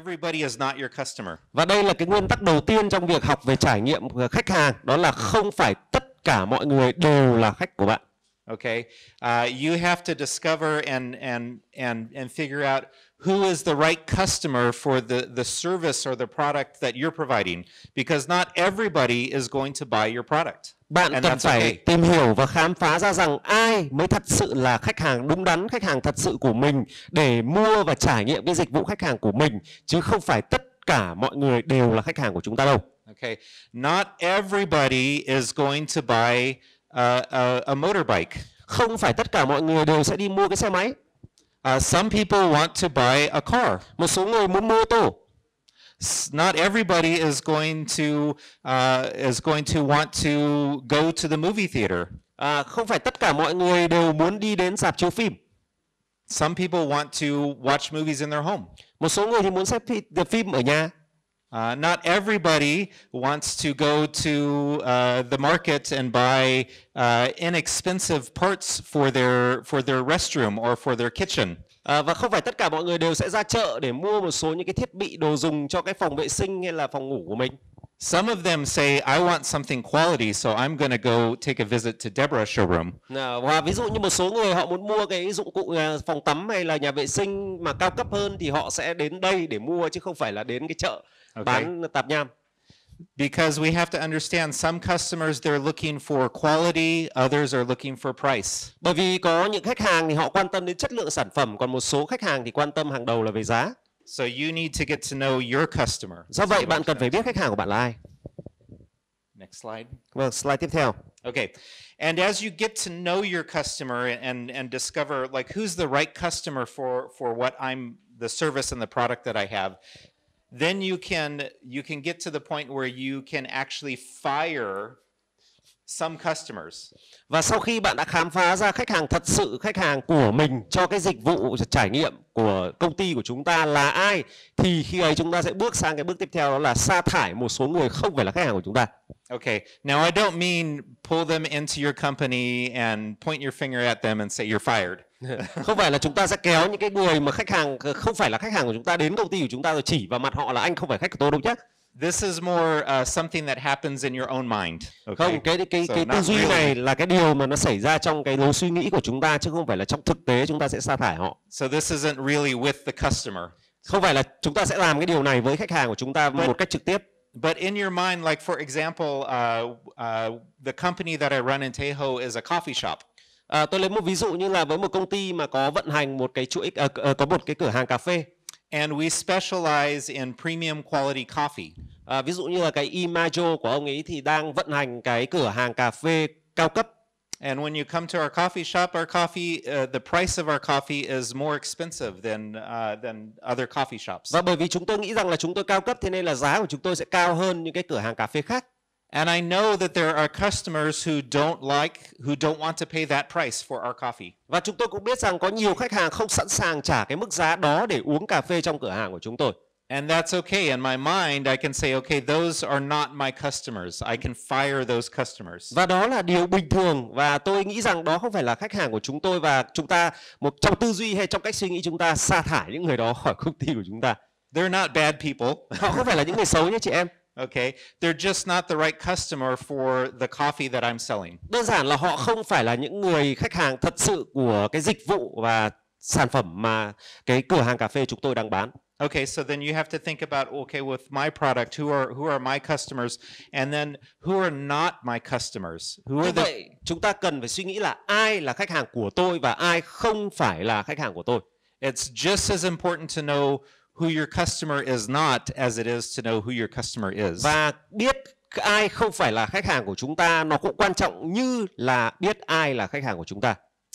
everybody is not your customer. Và đây là cái nguyên tắc đầu tiên trong việc học về trải nghiệm khách hàng, đó là không phải tất cả mọi người đều là khách của bạn. Okay, you have to discover and figure out who is the right customer for the service or the product that you're providing, because not everybody is going to buy your product. Bạn cần phải tìm hiểu và khám phá ra rằng ai mới thật sự là khách hàng đúng đắn, khách hàng thật sự của mình để mua và trải nghiệm cái dịch vụ khách hàng của mình, chứ không phải tất cả mọi người đều là khách hàng của chúng ta đâu. Okay, not everybody is going to buy a motorbike. Không phải tất cả mọi người đều sẽ đi mua cái xe máy. Some people want to buy a car. Một số người muốn mua ô tô. Not everybody is going to want to go to the movie theater. Không phải tất cả mọi người đều muốn đi đến rạp chiếu phim. Some people want to watch movies in their home. Một số người thì muốn xem phim ở nhà. Not everybody wants to go to the market and buy inexpensive parts for their restroom or for their kitchen. Và không phải tất cả mọi người đều sẽ ra chợ để mua một số những cái thiết bị đồ dùng cho cái phòng vệ sinh hay là phòng ngủ của mình. Some of them say, I want something quality, so I'm going to go take a visit to Deborah's showroom. Và ví dụ như một số người họ muốn mua cái dụng cụ phòng tắm hay là nhà vệ sinh mà cao cấp hơn thì họ sẽ đến đây để mua, chứ không phải là đến cái chợ bán tạp nham. Because we have to understand some customers they're looking for quality, others are looking for price. Bởi vì có những khách hàng thì họ quan tâm đến chất lượng sản phẩm, còn một số khách hàng thì quan tâm hàng đầu là về giá. So you need to get to know your customer. Do vậy bạn cần phải biết khách hàng của bạn là ai. Next slide. Vâng, slide tiếp theo. Okay. And as you get to know your customer and discover like who's the right customer for what I'm the service and the product that I have, then you can get to the point where you can actually fire some customers. Và sau khi bạn đã khám phá ra khách hàng thật sự, khách hàng của mình cho cái dịch vụ trải nghiệm của công ty của chúng ta là ai, thì khi ấy chúng ta sẽ bước sang cái bước tiếp theo, đó là sa thải một số người không phải là khách hàng của chúng ta. Okay, now I don't mean pull them into your company and point your finger at them and say you're fired. Không phải là chúng ta sẽ kéo những cái người mà khách hàng không phải là khách hàng của chúng ta đến công ty của chúng ta rồi chỉ vào mặt họ là anh không phải khách của tôi đâu chứ. This is more something that happens in your own mind. Okay? Không, cái tư duy này là cái điều mà nó xảy ra trong cái lối suy nghĩ của chúng ta, chứ không phải là trong thực tế chúng ta sẽ sa thải họ. So this isn't really with the customer. Không phải là chúng ta sẽ làm cái điều này với khách hàng của chúng ta một cách trực tiếp. But in your mind, like for example, the company that I run in Tahoe is a coffee shop. Tôi lấy một ví dụ như là với một công ty mà có vận hành một cái chuỗi, có một cái cửa hàng cà phê. And we specialize in premium quality coffee. Ví dụ như là cái Imago của ông ấy thì đang vận hành cái cửa hàng cà phê cao cấp. And when you come to our coffee shop, our coffee, the price of our coffee is more expensive than other coffee shops. Và bởi vì chúng tôi nghĩ rằng là chúng tôi cao cấp, thế nên là giá của chúng tôi sẽ cao hơn những cái cửa hàng cà phê khác. And I know that there are customers who don't want to pay that price for our coffee. Và chúng tôi cũng biết rằng có nhiều khách hàng không sẵn sàng trả cái mức giá đó để uống cà phê trong cửa hàng của chúng tôi. And that's okay. In my mind, I can say, okay, those are not my customers. I can fire those customers. Và đó là điều bình thường, và tôi nghĩ rằng đó không phải là khách hàng của chúng tôi, và chúng ta trong tư duy hay trong cách suy nghĩ chúng ta sa thải những người đó khỏi công ty của chúng ta. They're not bad people. Họ không phải là những người xấu nhé chị em. Okay, they're just not the right customer for the coffee that I'm selling. Đơn giản là họ không phải là những người khách hàng thật sự của cái dịch vụ và sản phẩm mà cái cửa hàng cà phê chúng tôi đang bán. Okay, so then you have to think about, okay, with my product, who are my customers, and then who are not my customers? Vậy chúng ta cần phải suy nghĩ là ai là khách hàng của tôi và ai không phải là khách hàng của tôi. It's just as important to know who your customer is not as it is to know who your customer is. Và biết ai không phải là khách hàng của chúng ta nó cũng quan trọng như là biết ai là khách hàng của chúng ta.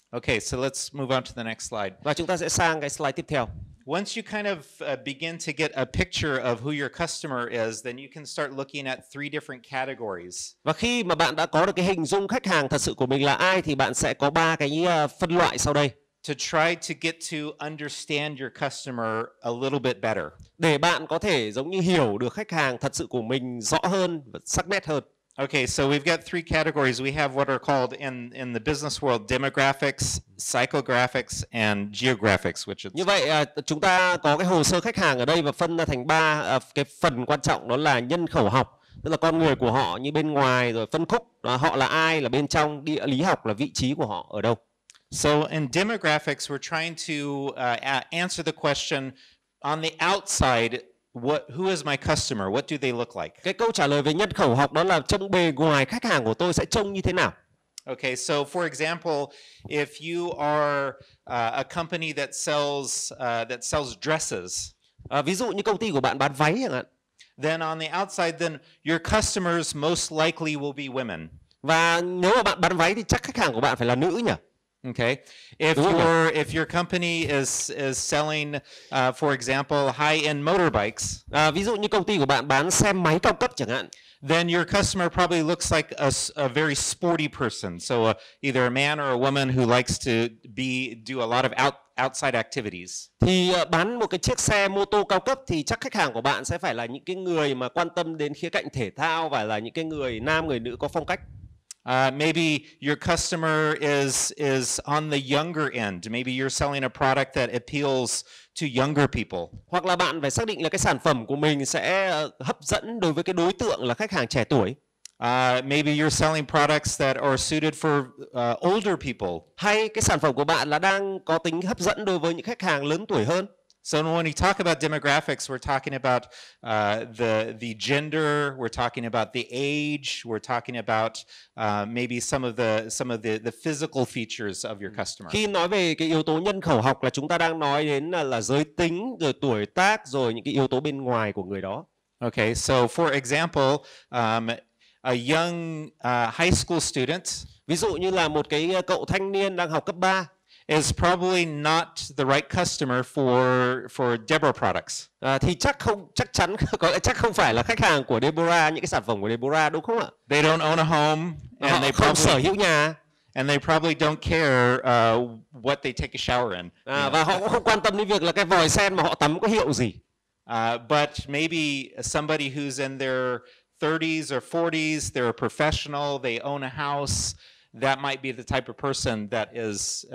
Okay, so let's move on to the next slide. Và chúng ta sẽ sang cái slide tiếp theo. Once you kind of begin to get a picture of who your customer is, then you can start looking at 3 different categories. Và khi mà bạn đã có được cái hình dung khách hàng thật sự của mình là ai thì bạn sẽ có 3 cái phân loại sau đây. To try to get to understand your customer a little bit better. Để bạn có thể giống như hiểu được khách hàng thật sự của mình rõ hơn và sắc nét hơn. Okay, so we've got three categories. We have what are called in the business world demographics, psychographics, and geographics, which is Như vậy chúng ta có cái hồ sơ khách hàng ở đây và phân ra thành cái phần quan trọng, đó là nhân khẩu học, tức là con người của họ như bên ngoài, rồi phân khúc họ là ai là bên trong, địa lý học là vị trí của họ ở đâu. So in demographics, we're trying to answer the question on the outside. Who is my customer? What do they look like? Cái câu trả lời về nhân khẩu học đó là trông bề ngoài khách hàng của tôi sẽ trông như thế nào. Okay, so for example, if you are a company that sells dresses, ví dụ như công ty của bạn bán váy chẳng hạn, then on the outside, then your customers most likely will be women. Và nếu mà bạn bán váy thì chắc khách hàng của bạn phải là nữ nhỉ? Okay, if your company is selling, for example, high-end motorbikes, ví dụ như công ty của bạn bán xe máy cao cấp chẳng hạn, then your customer probably looks like a very sporty person. So either a man or a woman who likes to do a lot of outside activities. Thì bán một cái chiếc xe mô tô cao cấp thì chắc khách hàng của bạn sẽ phải là những cái người mà quan tâm đến khía cạnh thể thao và là những cái người nam người nữ có phong cách. Maybe your customer is on the younger end. Maybe you're selling a product that appeals to younger people. Hoặc là bạn phải xác định là cái sản phẩm của mình sẽ hấp dẫn đối với cái đối tượng là khách hàng trẻ tuổi. Maybe you're selling products that are suited for older people. Hay cái sản phẩm của bạn là đang có tính hấp dẫn đối với những khách hàng lớn tuổi hơn. So when we talk about demographics, we're talking about the gender, we're talking about the age, we're talking about maybe some of the physical features of your customer. Khi nói về cái yếu tố nhân khẩu học là chúng ta đang nói đến là giới tính, rồi tuổi tác, rồi những cái yếu tố bên ngoài của người đó. Okay, so for example, a young high school student, ví dụ như là một cái cậu thanh niên đang học cấp 3, is probably not the right customer for Deborah products. Thì chắc không phải là khách hàng của Deborah, những cái sản phẩm của Deborah, đúng không ạ? They don't own a home, and họ không sở hữu nhà. And they probably don't care what they take a shower in. Và họ cũng không quan tâm đến việc là cái vòi sen mà họ tắm có hiệu gì. But maybe somebody who's in their 30s or 40s, they're a professional, they own a house. That might be the type of person that is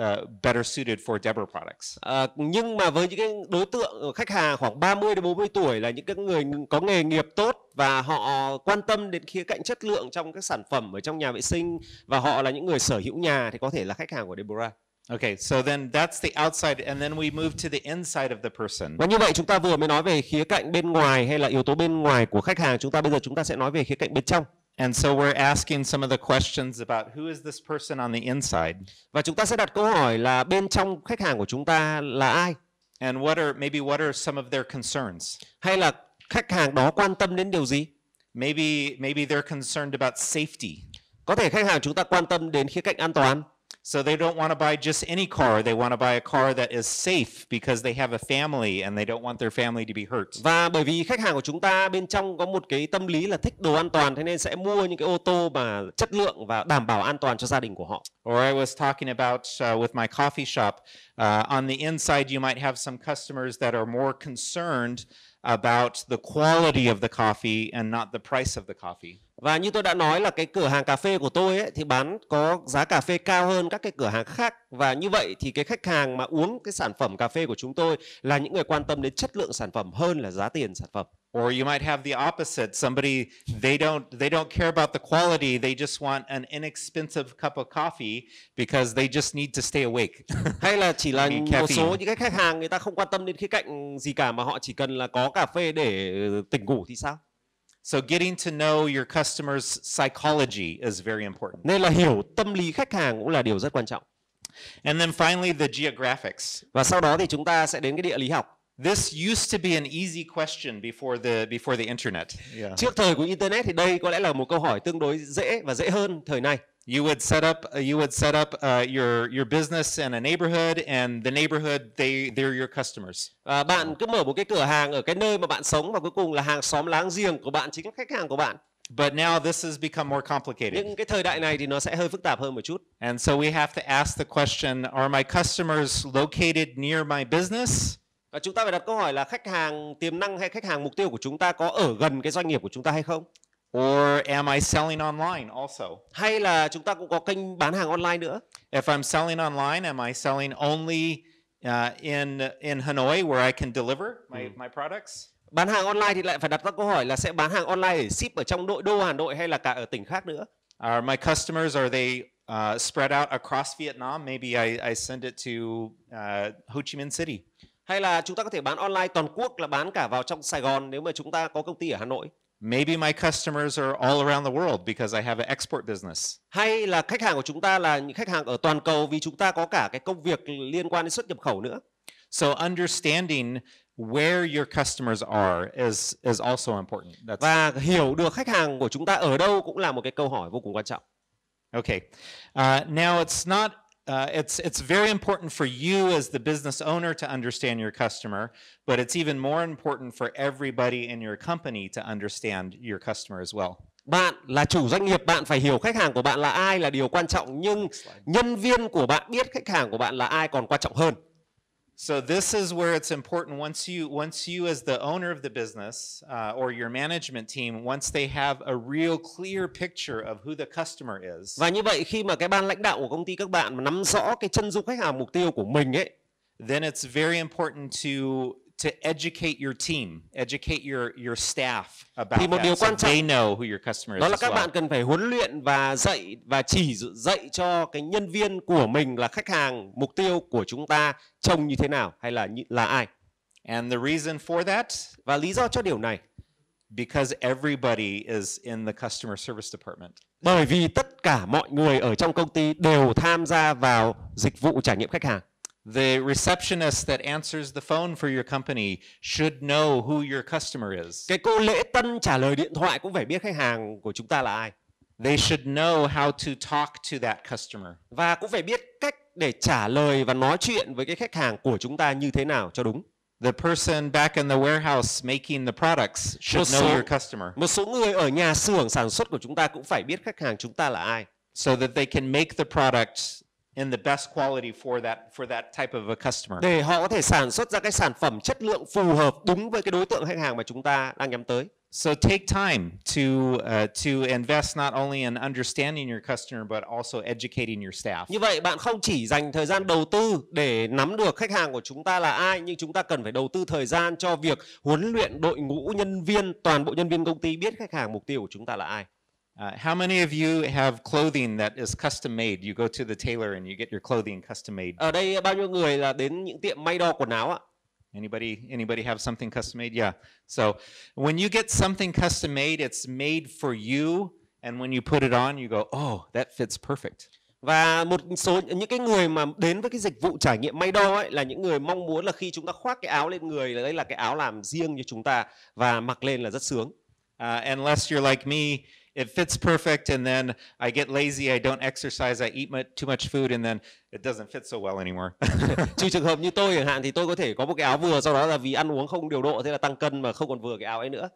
better suited for Deborah products. Nhưng mà với những cái đối tượng khách hàng khoảng 30 đến 40 tuổi là những cái người có nghề nghiệp tốt và họ quan tâm đến khía cạnh chất lượng trong các sản phẩm ở trong nhà vệ sinh và họ là những người sở hữu nhà thì có thể là khách hàng của Deborah. Okay, so then that's the outside, and then we move to the inside of the person. Và như vậy chúng ta vừa mới nói về khía cạnh bên ngoài hay là yếu tố bên ngoài của khách hàng, bây giờ chúng ta sẽ nói về khía cạnh bên trong. And so we're asking some of the questions about who is this person on the inside. Và chúng ta sẽ đặt câu hỏi là bên trong khách hàng của chúng ta là ai? And what are some of their concerns? Hay là khách hàng đó quan tâm đến điều gì? Maybe they're concerned about safety. Có thể khách hàng chúng ta quan tâm đến khía cạnh an toàn. So they don't want to buy just any car. They want to buy a car that is safe because they have a family and they don't want their family to be hurt. Và bởi vì khách hàng của chúng ta bên trong có một cái tâm lý là thích đồ an toàn, thế nên sẽ mua những cái ô tô mà chất lượng và đảm bảo an toàn cho gia đình của họ. Or I was talking about with my coffee shop. On the inside, you might have some customers that are more concerned about the quality of the coffee and not the price of the coffee. Và như tôi đã nói là cái cửa hàng cà phê của tôi ấy, thì bán có giá cà phê cao hơn các cái cửa hàng khác. Và như vậy thì cái khách hàng mà uống cái sản phẩm cà phê của chúng tôi là những người quan tâm đến chất lượng sản phẩm hơn là giá tiền sản phẩm. Or you might have the opposite. Somebody they don't care about the quality. They just want an inexpensive cup of coffee because they just need to stay awake. Hay là chỉ là một số những cái khách hàng người ta không quan tâm đến khía cạnh gì cả mà họ chỉ cần là có cà phê để tỉnh ngủ thì sao? So getting to know your customer's psychology is very important. Nên là hiểu tâm lý khách hàng cũng là điều rất quan trọng. And then finally the geographics. Và sau đó thì chúng ta sẽ đến cái địa lý học. This used to be an easy question before the internet. Yeah. Trước thời của internet thì đây có lẽ là một câu hỏi tương đối dễ và dễ hơn thời nay. You would set up your business in a neighborhood, and the neighborhood they're your customers. Bạn cứ mở một cái cửa hàng ở cái nơi mà bạn sống và cuối cùng là hàng xóm láng giềng của bạn chính là khách hàng của bạn. But now this has become more complicated. Nhưng cái thời đại này thì nó sẽ hơi phức tạp hơn một chút. And so we have to ask the question: Are my customers located near my business? Và chúng ta phải đặt câu hỏi là khách hàng tiềm năng hay khách hàng mục tiêu của chúng ta có ở gần cái doanh nghiệp của chúng ta hay không? Or am I selling online also? Hay là chúng ta cũng có kênh bán hàng online nữa. If I'm selling online, am I selling only in Hanoi where I can deliver my products? Bán hàng online thì lại phải đặt ra câu hỏi là sẽ bán hàng online để ship ở trong nội đô Hà Nội hay là cả ở tỉnh khác nữa. Are my customers, are they spread out across Vietnam? Maybe I send it to Ho Chi Minh City. Hay là chúng ta có thể bán online toàn quốc, là bán cả vào trong Sài Gòn nếu mà chúng ta có công ty ở Hà Nội. Maybe my customers are all around the world because I have an export business. Hay là khách hàng của chúng ta là những khách hàng ở toàn cầu vì chúng ta có cả cái công việc liên quan đến xuất nhập khẩu nữa. So understanding where your customers are is also important. Và hiểu được khách hàng của chúng ta ở đâu cũng là một cái câu hỏi vô cùng quan trọng. Okay. Now it's not it's very important for you as the business owner to understand your customer, but it's even more important for everybody in your company to understand your customer as well. Bạn là chủ doanh nghiệp, bạn phải hiểu khách hàng của bạn là ai là điều quan trọng, nhưng nhân viên của bạn biết khách hàng của bạn là ai còn quan trọng hơn. So this is where it's important once you as the owner of the business or your management team, once they have a real clear picture of who the customer is. Và như vậy khi mà cái ban lãnh đạo của công ty các bạn mà nắm rõ cái chân dung khách hàng mục tiêu của mình ấy, then it's very important to educate your team, educate your staff about thì một that, điều so quan trọng they know who your customer is đó là as các well. bạn cần phải huấn luyện và chỉ dạy cho cái nhân viên của mình là khách hàng mục tiêu của chúng ta trông như thế nào hay là ai. And the reason for that, Và lý do cho điều này, because everybody is in the customer service department. bởi vì tất cả mọi người ở trong công ty đều tham gia vào dịch vụ trải nghiệm khách hàng. The receptionist that answers the phone for your company should know who your customer is. Cái cô lễ tân trả lời điện thoại cũng phải biết khách hàng của chúng ta là ai. They should know how to talk to that customer. Và cũng phải biết cách để trả lời và nói chuyện với cái khách hàng của chúng ta như thế nào cho đúng. The person back in the warehouse making the products should know your customer. Một số người ở nhà xưởng sản xuất của chúng ta cũng phải biết khách hàng chúng ta là ai. So that they can make the products in the best quality for that type of a customer. Để họ có thể sản xuất ra cái sản phẩm chất lượng phù hợp đúng với cái đối tượng khách hàng mà chúng ta đang nhắm tới. So take time to invest not only in understanding your customer but also educating your staff. Như vậy bạn không chỉ dành thời gian đầu tư để nắm được khách hàng của chúng ta là ai, nhưng chúng ta cần phải đầu tư thời gian cho việc huấn luyện đội ngũ nhân viên, toàn bộ nhân viên công ty biết khách hàng mục tiêu của chúng ta là ai. How many of you have clothing that is custom made? You go to the tailor and you get your clothing custom made. Ở đây bao nhiêu người là đến những tiệm may đo quần áo ạ? Anybody have something custom made? Yeah. So when you get something custom made, it's made for you, and when you put it on, you go, "Oh, that fits perfect." Và một số những cái người mà đến với cái dịch vụ trải nghiệm may đo ấy là những người mong muốn là khi chúng ta khoác cái áo lên người là đấy là cái áo làm riêng cho chúng ta và mặc lên là rất sướng. Unless you're like me, it fits perfect, and then I get lazy, I don't exercise, I eat too much food, and then it doesn't fit so well anymore. Trừ trường hợp như tôi chẳng hạn thì tôi có thể có một cái áo vừa, sau đó là vì ăn uống không điều độ thế là tăng cân mà không còn vừa cái áo ấy nữa.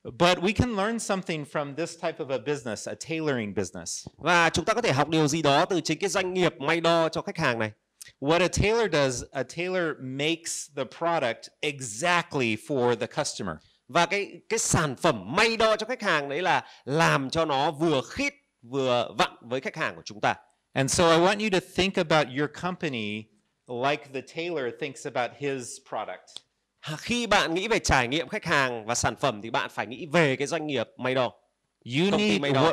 But we can learn something from this type of a business, a tailoring business. Và chúng ta có thể học điều gì đó từ chính cái doanh nghiệp may đo cho khách hàng này. What a tailor does, a tailor makes the product exactly for the customer. Và cái sản phẩm may đo cho khách hàng đấy là làm cho nó vừa khít vừa vặn với khách hàng của chúng ta. And so I want you to think about your company like the tailor thinks about his product. Khi bạn nghĩ về trải nghiệm khách hàng và sản phẩm thì bạn phải nghĩ về cái doanh nghiệp may đo.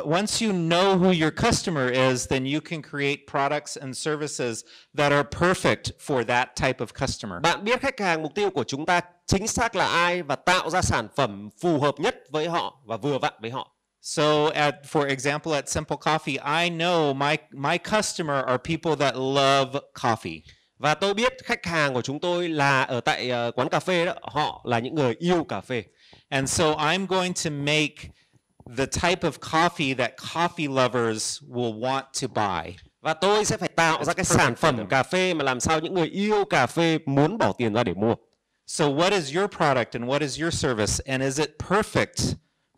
Once you know who your customer is, then you can create products and services that are perfect for that type of customer. Bạn biết khách hàng mục tiêu của chúng ta chính xác là ai và tạo ra sản phẩm phù hợp nhất với họ và vừa vặn với họ. So for example, at Simple Coffee, I know my customer are people that love coffee. Và tôi biết khách hàng của chúng tôi là ở tại quán cà phê đó, họ là những người yêu cà phê. And so I'm going to make the type of coffee that coffee lovers will want to buy. Và tôi sẽ phải tạo ra cái sản phẩm cà phê mà làm sao những người yêu cà phê muốn bỏ tiền ra để mua. So what is your product and what is your service, and is it perfect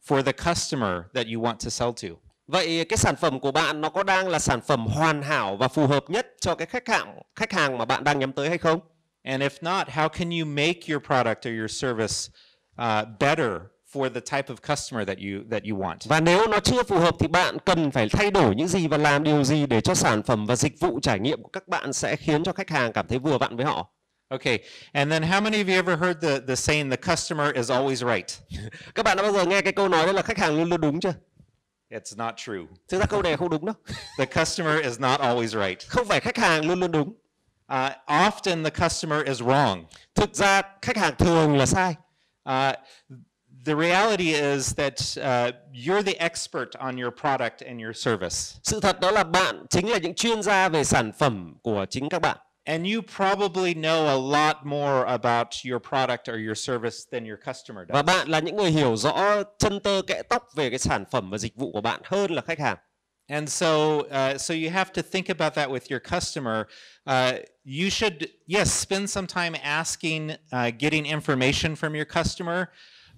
for the customer that you want to sell to? Vậy cái sản phẩm của bạn nó có đang là sản phẩm hoàn hảo và phù hợp nhất cho cái khách hàng mà bạn đang nhắm tới hay không? And if not, how can you make your product or your service better for the type of customer that you want. Và nếu nó chưa phù hợp thì bạn cần phải thay đổi những gì và làm điều gì để cho sản phẩm và dịch vụ trải nghiệm của các bạn sẽ khiến cho khách hàng cảm thấy vừa vặn với họ. Okay, and then how many of you ever heard the saying the customer is always right? Các bạn đã bao giờ nghe cái câu nói đó là khách hàng luôn luôn đúng chưa? It's not true. Thực ra câu này không đúng đâu. The customer is not always right. Không phải khách hàng luôn luôn đúng. Often the customer is wrong. Thực ra khách hàng thường là sai. The reality is that you're the expert on your product and your service. Sự thật đó là bạn chính là những chuyên gia về sản phẩm của chính các bạn. And you probably know a lot more about your product or your service than your customer does. Và bạn là những người hiểu rõ chân tơ kẽ tóc về cái sản phẩm và dịch vụ của bạn hơn là khách hàng. And so you have to think about that with your customer. You should, yes, spend some time asking, getting information from your customer,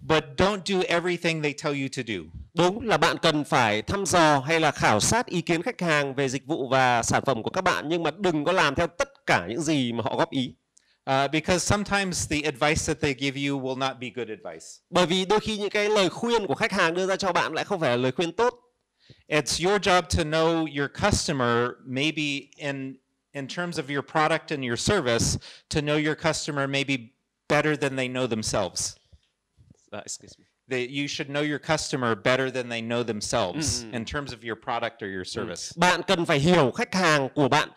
but don't do everything they tell you to do. Đúng là bạn cần phải thăm dò hay là khảo sát ý kiến khách hàng về dịch vụ và sản phẩm của các bạn, nhưng mà đừng có làm theo tất cả những gì mà họ góp ý. Because sometimes the advice that they give you will not be good advice. Bởi vì đôi khi những cái lời khuyên của khách hàng đưa ra cho bạn lại không phải là lời khuyên tốt. It's your job to know your customer, maybe in terms of your product and your service, to know your customer maybe better than they know themselves. Excuse me. You should know your customer better than they know themselves in terms of your product or your service. Bạn cần phải hiểu khách hàng của bạn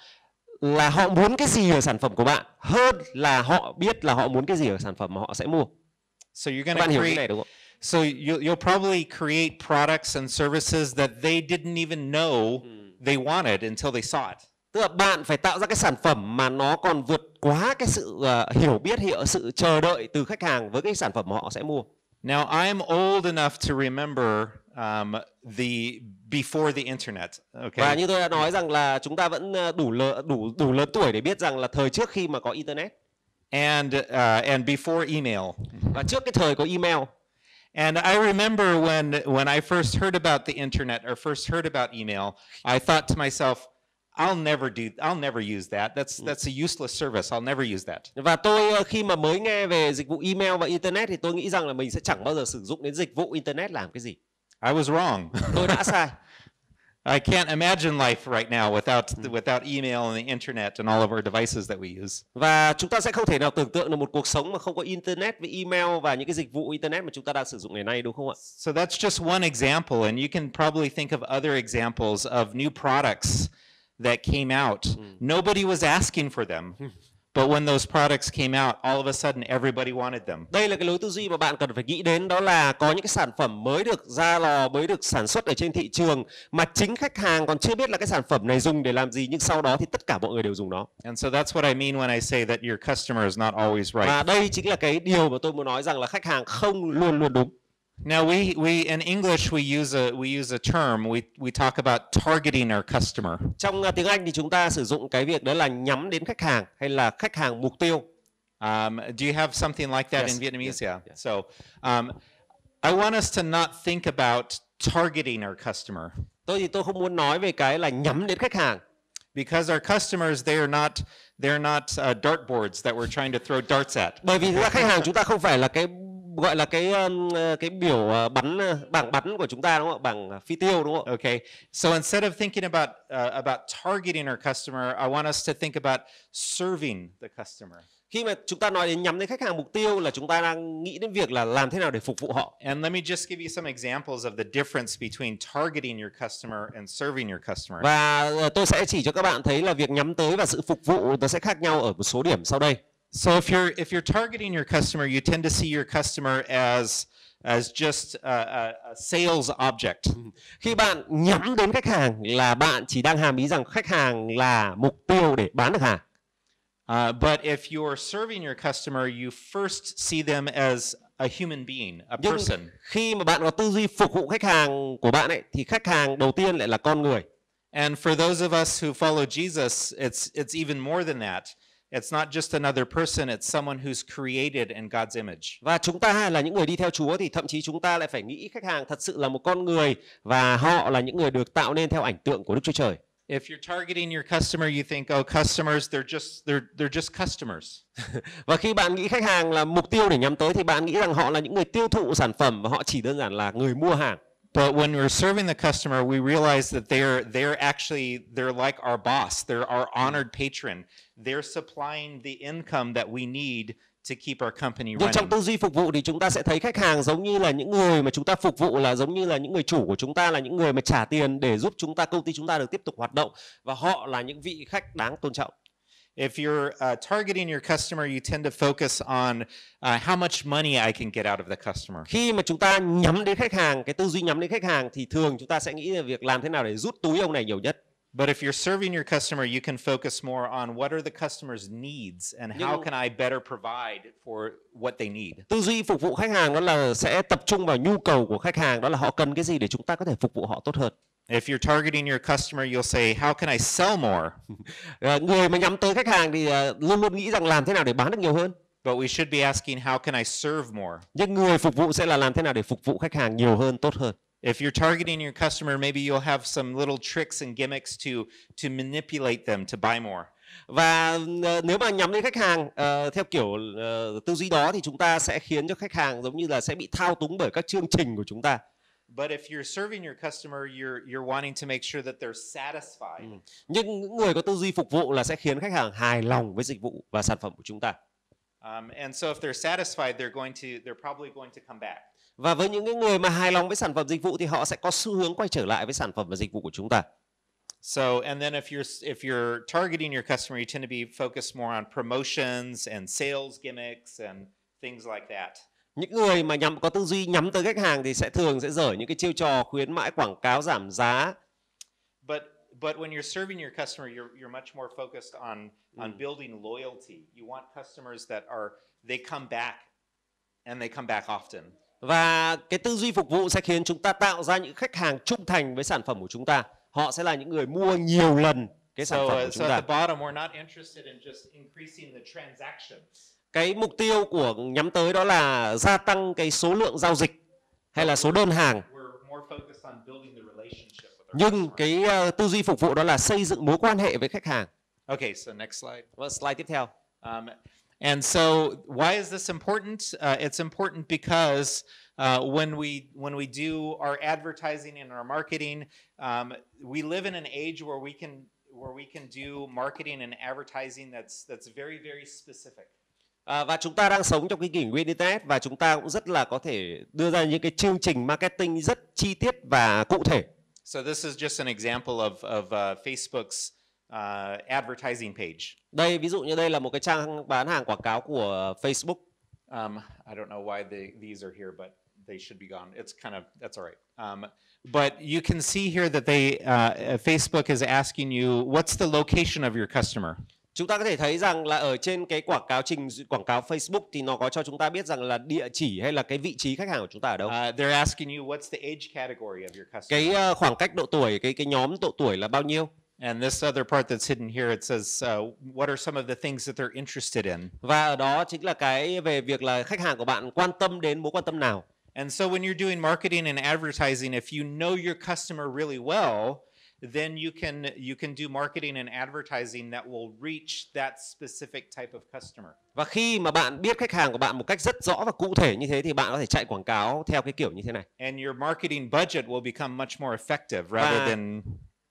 là họ muốn cái gì ở sản phẩm của bạn hơn là họ biết là họ muốn cái gì ở sản phẩm mà họ sẽ mua. So you're going to create, so you'll probably create products and services that they didn't even know they wanted until they saw it. Tức là bạn phải tạo ra cái sản phẩm mà nó còn vượt quá cái sự hiểu biết, sự chờ đợi từ khách hàng với cái sản phẩm mà họ sẽ mua. Now I'm old enough to remember the before the internet. Okay. Và như tôi đã nói rằng là chúng ta vẫn đủ lớn tuổi để biết rằng là thời trước khi mà có internet. And before email. Và trước cái thời có email. And I remember when I first heard about the internet or first heard about email, I thought to myself, I'll never use that. That's a useless service. I'll never use that. Và tôi khi mà mới nghe về dịch vụ email và internet thì tôi nghĩ rằng là mình sẽ chẳng bao giờ sử dụng đến dịch vụ internet làm cái gì. I was wrong. Tôi đã sai. I can't imagine life right now without email and the internet and all of our devices that we use. Và chúng ta sẽ không thể nào tưởng tượng được một cuộc sống mà không có internet với email và những cái dịch vụ internet mà chúng ta đang sử dụng ngày nay, đúng không ạ? So that's just one example, and you can probably think of other examples of new products that came out. Nobody was asking for them. But when those products came out, all of a sudden everybody wanted them. Đây là cái lối tư duy mà bạn cần phải nghĩ đến, đó là có những cái sản phẩm mới được ra lò, mới được sản xuất ở trên thị trường mà chính khách hàng còn chưa biết là cái sản phẩm này dùng để làm gì, nhưng sau đó thì tất cả mọi người đều dùng nó. And so that's what I mean when I say that your customer is not always right. Và đây chính là cái điều mà tôi muốn nói, rằng là khách hàng không luôn luôn đúng. Now we in English we use a term, we talk about targeting our customer. Trong tiếng Anh thì chúng ta sử dụng cái việc đó là nhắm đến khách hàng hay là khách hàng mục tiêu. Do you have something like that in Vietnamese? Yeah. So I want us to not think about targeting our customer. Tôi không muốn nói về cái là nhắm đến khách hàng. Because our customers, they're not dartboards that we're trying to throw darts at. Bởi vì khách hàng chúng ta không phải là cái gọi là cái biểu bảng bắn của chúng ta, đúng không? Bảng phi tiêu, đúng không? Okay. So instead of thinking about targeting our customer, I want us to think about serving the customer. Khi mà chúng ta nói đến nhắm đến khách hàng mục tiêu là chúng ta đang nghĩ đến việc là làm thế nào để phục vụ họ. And let me just give you some examples of the difference between targeting your customer and serving your customer. Và tôi sẽ chỉ cho các bạn thấy là việc nhắm tới và sự phục vụ nó sẽ khác nhau ở một số điểm sau đây. So if you're targeting your customer, you tend to see your customer as just a sales object. Khi bạn nhắm đến khách hàng là bạn chỉ đang hàm ý rằng khách hàng là mục tiêu để bán được hàng. But if you're serving your customer, you first see them as a human being, a person. Khi mà bạn có tư duy phục vụ khách hàng của bạn ấy, thì khách hàng đầu tiên lại là con người. And for those of us who follow Jesus, it's even more than that. It's not just another person, it's someone who's created in God's image. Và chúng ta là những người đi theo Chúa thì thậm chí chúng ta lại phải nghĩ khách hàng thật sự là một con người và họ là những người được tạo nên theo ảnh tượng của Đức Chúa Trời. If you're targeting your customer, you think, oh, customers, they're just customers. Và khi bạn nghĩ khách hàng là mục tiêu để nhắm tới thì bạn nghĩ rằng họ là những người tiêu thụ sản phẩm và họ chỉ đơn giản là người mua hàng. But when we're serving the customer, we realize that they're like our boss. They're our honored patron. They're supplying the income that we need to keep our company Nhưng running. trong tư duy phục vụ thì chúng ta sẽ thấy khách hàng giống như là những người mà chúng ta phục vụ, là giống như là những người chủ của chúng ta, là những người mà trả tiền để giúp chúng ta, công ty chúng ta được tiếp tục hoạt động, và họ là những vị khách đáng tôn trọng. If you're targeting your customer, you tend to focus on how much money I can get out of the customer. Khi mà chúng ta nhắm đến khách hàng, cái tư duy nhắm đến khách hàng thì thường chúng ta sẽ nghĩ về việc làm thế nào để rút túi ông này nhiều nhất. But if you're serving your customer, you can focus more on what are the customer's needs and how can I better provide for what they need. Tư duy phục vụ khách hàng đó là sẽ tập trung vào nhu cầu của khách hàng, đó là họ cần cái gì để chúng ta có thể phục vụ họ tốt hơn. If you're targeting your customer, you'll say, how can I sell more? Người mà nhắm tới khách hàng thì luôn luôn nghĩ rằng làm thế nào để bán được nhiều hơn. But we should be asking, how can I serve more? Nhưng người phục vụ sẽ là làm thế nào để phục vụ khách hàng nhiều hơn, tốt hơn. If you're targeting your customer, maybe you'll have some little tricks and gimmicks to manipulate them to buy more. Và nếu mà nhắm đến khách hàng theo kiểu tư duy đó thì chúng ta sẽ khiến cho khách hàng giống như là sẽ bị thao túng bởi các chương trình của chúng ta. But if you're serving your customer, you're wanting to make sure that they're satisfied. Nhưng những người có tư duy phục vụ là sẽ khiến khách hàng hài lòng với dịch vụ và sản phẩm của chúng ta. And so if they're satisfied, they're probably going to come back. Và với những người mà hài lòng với sản phẩm dịch vụ thì họ sẽ có xu hướng quay trở lại với sản phẩm và dịch vụ của chúng ta. So, and then if you're targeting your customer, you tend to be focused more on promotions and sales gimmicks and things like that. Những người mà có tư duy nhắm tới khách hàng thì thường sẽ dở những cái chiêu trò khuyến mãi, quảng cáo, giảm giá. But when you're serving your customer, you're much more focused on building loyalty. You want customers that they come back and they come back often. Và cái tư duy phục vụ sẽ khiến chúng ta tạo ra những khách hàng trung thành với sản phẩm của chúng ta. Họ sẽ là những người mua nhiều lần cái sản phẩm của chúng ta. So at the bottom, we're not interested in just increasing the transactions. Cái mục tiêu của nhắm tới đó là gia tăng cái số lượng giao dịch hay là số đơn hàng. Nhưng cái tư duy phục vụ đó là xây dựng mối quan hệ với khách hàng. Okay, so next slide. Và slide tiếp theo. And so why is this important? It's important because when we do our advertising and our marketing, we live in an age where we can do marketing and advertising that's very, very specific. Và chúng ta đang sống trong cái kỷ nguyên internet và chúng ta cũng rất là có thể đưa ra những cái chương trình marketing rất chi tiết và cụ thể. So this is just an example of Facebook's advertising page. Đây, ví dụ như đây là một cái trang bán hàng quảng cáo của Facebook. I don't know why these are here, but they should be gone. That's all right. But you can see here that Facebook is asking you, what's the location of your customer? Chúng ta có thể thấy rằng là ở trên cái quảng cáo Facebook thì nó có cho chúng ta biết rằng là địa chỉ hay là cái vị trí khách hàng của chúng ta ở đâu. They're asking you what's the age category of your customer. Cái khoảng cách độ tuổi, cái nhóm độ tuổi là bao nhiêu. And this other part that's hidden here, it says what are some of the things that they're interested in. Và ở đó chính là cái về việc là khách hàng của bạn quan tâm đến mối quan tâm nào. And so when you're doing marketing and advertising, if you know your customer really well, then you can do marketing and advertising that will reach that specific type of customer. Và khi mà bạn biết khách hàng của bạn một cách rất rõ và cụ thể như thế thì bạn có thể chạy quảng cáo theo cái kiểu như thế này. And your marketing budget will become much more effective rather than.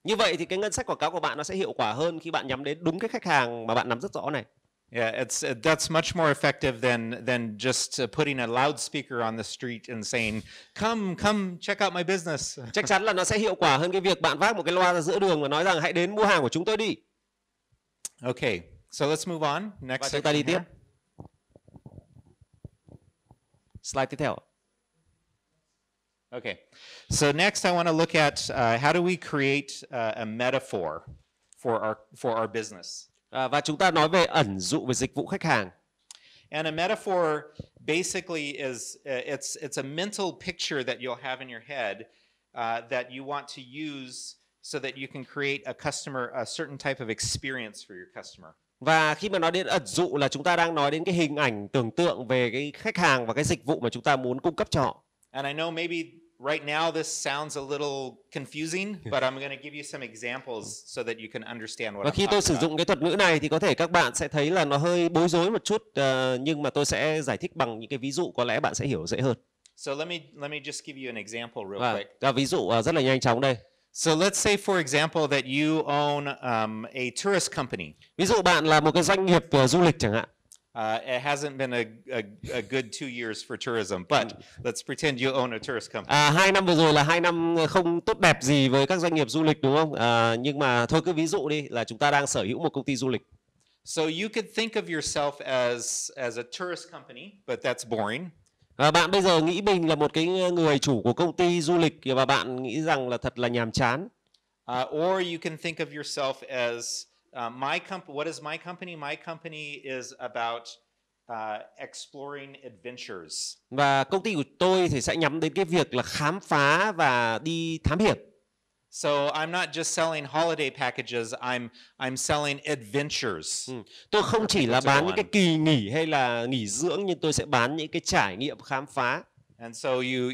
Như vậy thì cái ngân sách quảng cáo của bạn nó sẽ hiệu quả hơn khi bạn nhắm đến đúng cái khách hàng mà bạn nắm rất rõ này. Yeah, that's much more effective than just putting a loudspeaker on the street and saying, "Come, check out my business." Chắc chắn là nó sẽ hiệu quả hơn cái việc bạn vác một cái loa ra giữa đường và nói rằng hãy đến mua hàng của chúng tôi đi. Okay, so let's move on. Next. Và chúng ta đi tiếp. Slide tiếp theo. Okay, so next I want to look at how do we create a metaphor for our business. Và chúng ta nói về ẩn dụ về dịch vụ khách hàng. And a metaphor basically is it's a mental picture that you'll have in your head that you want to use so that you can create a certain type of experience for your customer. Và khi mà nói đến ẩn dụ là chúng ta đang nói đến cái hình ảnh tưởng tượng về cái khách hàng và cái dịch vụ mà chúng ta muốn cung cấp cho họ. And I know right now this sounds a little confusing, but I'm going to give you some examples so that you can understand what Và I'm khi tôi talking sử about. dụng cái thuật ngữ này thì có thể các bạn sẽ thấy là nó hơi bối rối một chút, nhưng mà tôi sẽ giải thích bằng những cái ví dụ có lẽ bạn sẽ hiểu dễ hơn. So let me just give you an example real quick. Và ví dụ rất là nhanh chóng đây. So let's say, for example, that you own a tourist company. Ví dụ bạn là một cái doanh nghiệp du lịch chẳng hạn. It hasn't been a good 2 years for tourism, but let's pretend you own a tourist company. 2 năm vừa rồi là 2 năm không tốt đẹp gì với các doanh nghiệp du lịch, đúng không? Nhưng mà thôi cứ ví dụ đi là chúng ta đang sở hữu một công ty du lịch. So you could think of yourself as a tourist company, but that's boring. Và bạn bây giờ nghĩ mình là một cái người chủ của công ty du lịch và bạn nghĩ rằng là thật là nhàm chán. Or you can think of yourself as what is my company? My company is about exploring adventures. Và công ty của tôi thì sẽ nhắm đến cái việc là khám phá và đi thám hiểm. So I'm not just selling holiday packages, I'm selling adventures. Tôi không chỉ là bán những cái kỳ nghỉ hay là nghỉ dưỡng, nhưng tôi sẽ bán những cái trải nghiệm khám phá. And so you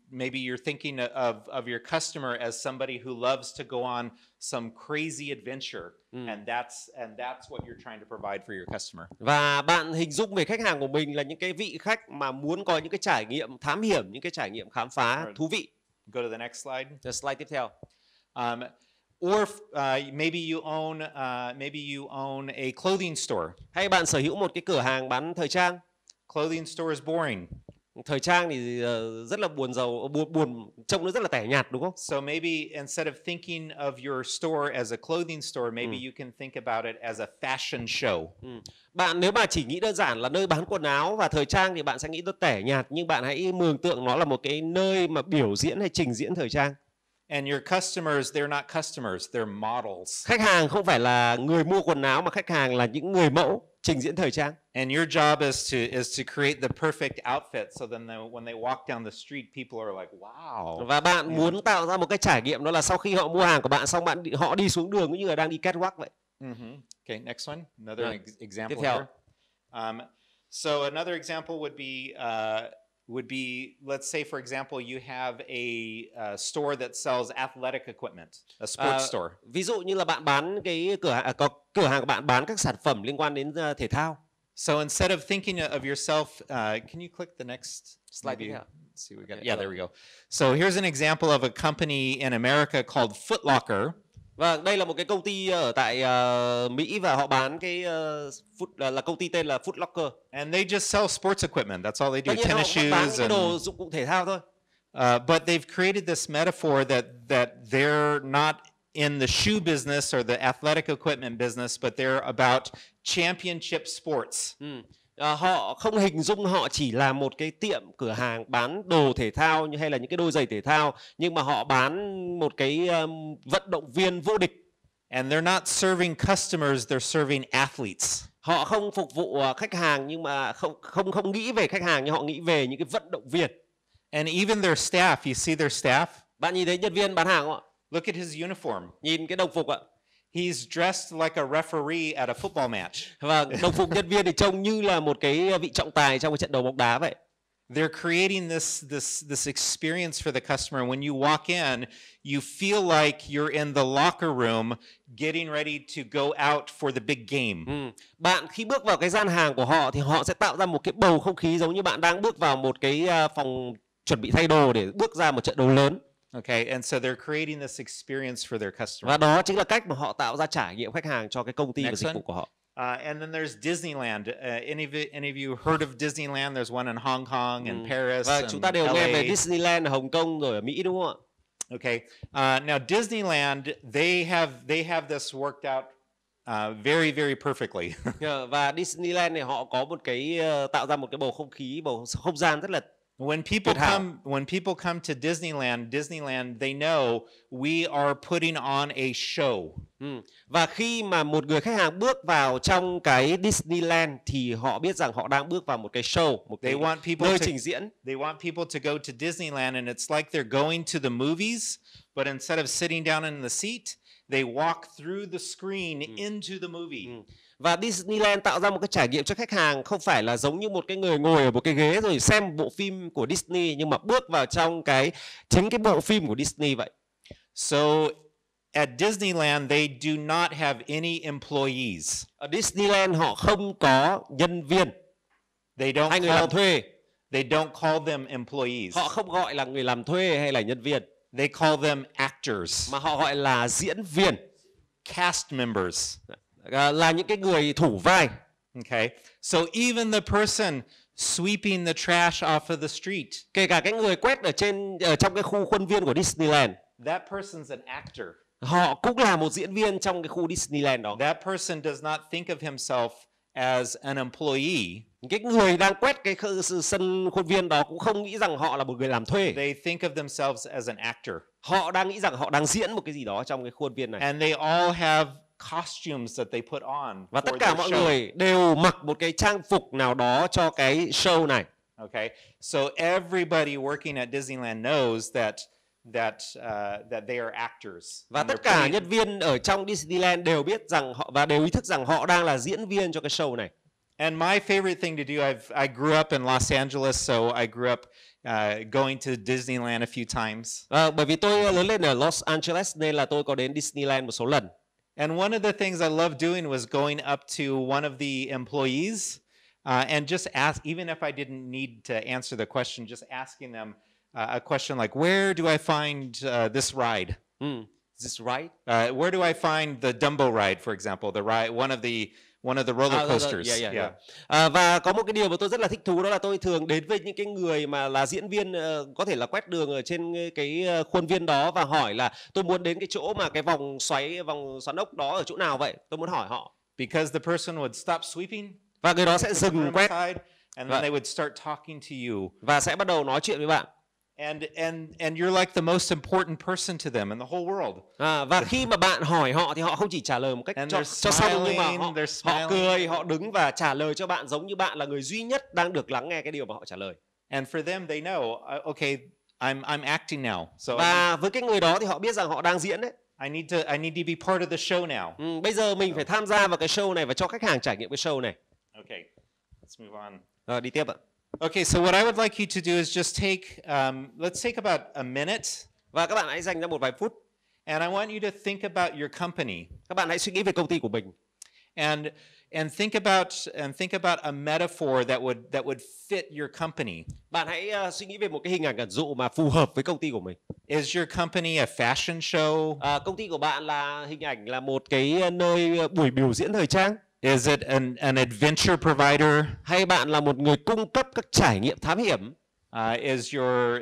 maybe you're thinking of your customer as somebody who loves to go on some crazy adventure, and that's what you're trying to provide for your customer. Và bạn hình dung về khách hàng của mình là những cái vị khách mà muốn có những cái trải nghiệm thám hiểm, những cái trải nghiệm khám phá thú vị. Go to the next slide. Slide tiếp theo. Or maybe you own a clothing store. Hay bạn sở hữu một cái cửa hàng bán thời trang. Clothing store is boring. Thời trang thì rất là buồn trông nó rất là tẻ nhạt, đúng không? So maybe instead of thinking of your store as a clothing store, maybe you can think about it as a fashion show. Bạn nếu mà chỉ nghĩ đơn giản là nơi bán quần áo và thời trang thì bạn sẽ nghĩ nó tẻ nhạt, nhưng bạn hãy mường tượng nó là một cái nơi mà biểu diễn hay trình diễn thời trang. And your customers, they're not customers, they're models. Khách hàng không phải là người mua quần áo mà khách hàng là những người mẫu trình diễn thời trang. And your job is to create the perfect outfit, so then when they walk down the street, people are like, wow. Và bạn muốn tạo ra một cái trải nghiệm, đó là sau khi họ mua hàng của bạn xong họ đi xuống đường như là đang đi catwalk vậy. Okay, next one. Another example Tiếp theo. here. So another example would be, let's say, for example, you have a store that sells athletic equipment, a sports store. Ví dụ như là bạn bán cái cửa hàng của bạn bán các sản phẩm liên quan đến thể thao. So instead of thinking of yourself, can you click the next slide? Yeah. Let's see, we got. Yeah, there we go. So here's an example of a company in America called Foot Locker. Và đây là một cái công ty ở tại Mỹ và họ bán cái là công ty tên là Foot Locker. And they just sell sports equipment. That's all they do. Tennis shoes bán cái đồ dụng cụ thể thao thôi. But they've created this metaphor that they're not in the shoe business or the athletic equipment business, but they're about championship sports. Họ không hình dung họ chỉ là một cái tiệm cửa hàng bán đồ thể thao hay là những cái đôi giày thể thao, nhưng mà họ bán một cái vận động viên vô địch. And they're not serving customers, they're serving athletes. Họ không phục vụ khách hàng, nhưng mà không nghĩ về khách hàng, nhưng họ nghĩ về những cái vận động viên. And even their staff, you see their staff? Bạn nhìn thấy nhân viên bán hàng không ạ? Look at his uniform. Nhìn cái đồng phục ạ. He's dressed like a referee at a football match. Và đồng phục nhân viên thì trông như là một cái vị trọng tài trong cái trận đấu bóng đá vậy. They're creating this experience for the customer. When you walk in, you feel like you're in the locker room getting ready to go out for the big game. Bạn khi bước vào cái gian hàng của họ thì họ sẽ tạo ra một cái bầu không khí giống như bạn đang bước vào một cái phòng chuẩn bị thay đồ để bước ra một trận đấu lớn. Okay, and so they're creating this experience for their customer. Và đó chính là cách mà họ tạo ra trải nghiệm khách hàng cho cái công ty và dịch vụ của họ. And then there's Disneyland. Any of you heard of Disneyland? There's one in Hong Kong and Paris. Và chúng ta đều nghe về Disneyland ở Hồng Kông rồi ở Mỹ, đúng không ạ? Okay. Now Disneyland, they have this worked out very, very perfectly. Và Disneyland này họ có một cái tạo ra một cái bầu không gian rất là When people come to Disneyland, they know we are putting on a show. Và khi mà một người khách hàng bước vào trong cái Disneyland thì họ biết rằng họ đang bước vào một cái show, một cái nơi trình diễn. They want people to go to Disneyland, and it's like they're going to the movies, but instead of sitting down in the seat, they walk through the screen into the movie. Và Disneyland tạo ra một cái trải nghiệm cho khách hàng không phải là giống như một cái người ngồi ở một cái ghế rồi xem một bộ phim của Disney, nhưng mà bước vào trong chính cái bộ phim của Disney vậy. So at Disneyland, they do not have any employees. Ở Disneyland họ không có nhân viên. They don't hay người làm thuê. They don't call them employees. Họ không gọi là người làm thuê hay là nhân viên. They call them actors. Mà họ gọi là diễn viên. Cast members. Là những cái người thủ vai. Okay. So even the person sweeping the trash off of the street. Kể cả cái người quét ở trong cái khu khuôn viên của Disneyland. That person's an actor. Họ cũng là một diễn viên trong cái khu Disneyland đó. That person does not think of himself as an employee. Cái người đang quét cái sân khuôn viên đó cũng không nghĩ rằng họ là một người làm thuê. They think of themselves as an actor. Họ đang nghĩ rằng họ đang diễn một cái gì đó trong cái khuôn viên này. And they all have costumes that they put on. Và tất cả mọi người đều mặc một cái trang phục nào đó cho cái show này. Okay. So everybody working at Disneyland knows that they are actors. Và tất cả nhân viên ở trong Disneyland đều biết rằng và đều ý thức rằng họ đang là diễn viên cho cái show này. And my favorite thing to do, I grew up in Los Angeles, so I grew up going to Disneyland a few times. Bởi vì tôi lớn lên ở Los Angeles nên là tôi có đến Disneyland một số lần. And one of the things I loved doing was going up to one of the employees and just ask, even if I didn't need to answer the question, just asking them a question like, where do I find this ride? Is this right? Where do I find the Dumbo ride, for example, the ride, one of the roller coasters? Yeah. Và có một cái điều mà tôi rất là thích thú, đó là tôi thường đến với những cái người mà là diễn viên, có thể là quét đường ở trên cái khuôn viên đó và hỏi là tôi muốn đến cái chỗ mà cái vòng xoáy ốc đó ở chỗ nào vậy? Tôi muốn hỏi họ. Because the person would stop sweeping. Và người đó sẽ dừng quét. And then they would start talking to you. Và sẽ bắt đầu nói chuyện với bạn. And you're like the most important person to them in the whole world. Và khi mà bạn hỏi họ thì họ không chỉ trả lời một cách cho xong, nhưng mà họ cười, họ đứng và trả lời cho bạn giống như bạn là người duy nhất đang được lắng nghe cái điều mà họ trả lời. And for them, they know, okay, I'm acting now. So và với cái người đó thì họ biết rằng họ đang diễn đấy. I need to be part of the show now. Bây giờ mình phải tham gia vào cái show này và cho khách hàng trải nghiệm cái show này. Okay, let's move on. Rồi đi tiếp ạ. Okay, so what I would like you to do is just let's take about a minute. Và các bạn hãy dành ra một vài phút. And I want you to think about your company. Các bạn hãy suy nghĩ về công ty của mình. And think about a metaphor that would fit your company. Bạn hãy suy nghĩ về một cái hình ảnh ẩn dụ mà phù hợp với công ty của mình. Is your company a fashion show? Công ty của bạn là hình ảnh là một cái nơi buổi biểu diễn thời trang? Is it an adventure provider? Hay bạn là một người cung cấp các trải nghiệm thám hiểm? Is your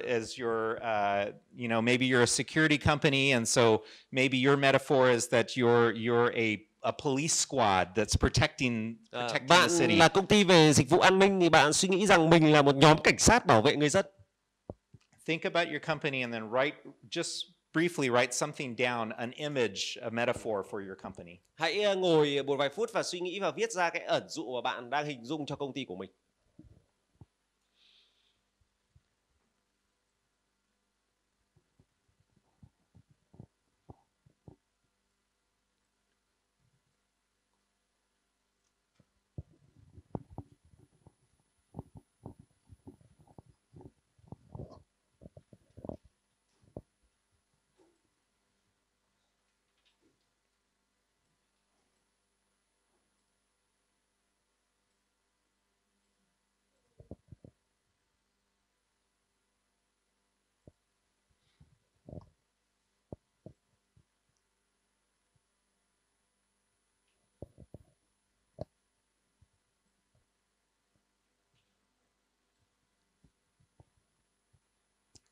maybe you're a security company, and so maybe your metaphor is that you're a police squad that's protecting the city. Bạn là công ty về dịch vụ an ninh thì bạn suy nghĩ rằng mình là một nhóm cảnh sát bảo vệ người dân. Think about your company and then just briefly write something down, an image, a metaphor for your company. Hãy ngồi một vài phút và suy nghĩ và viết ra cái ẩn dụ mà bạn đang hình dung cho công ty của mình.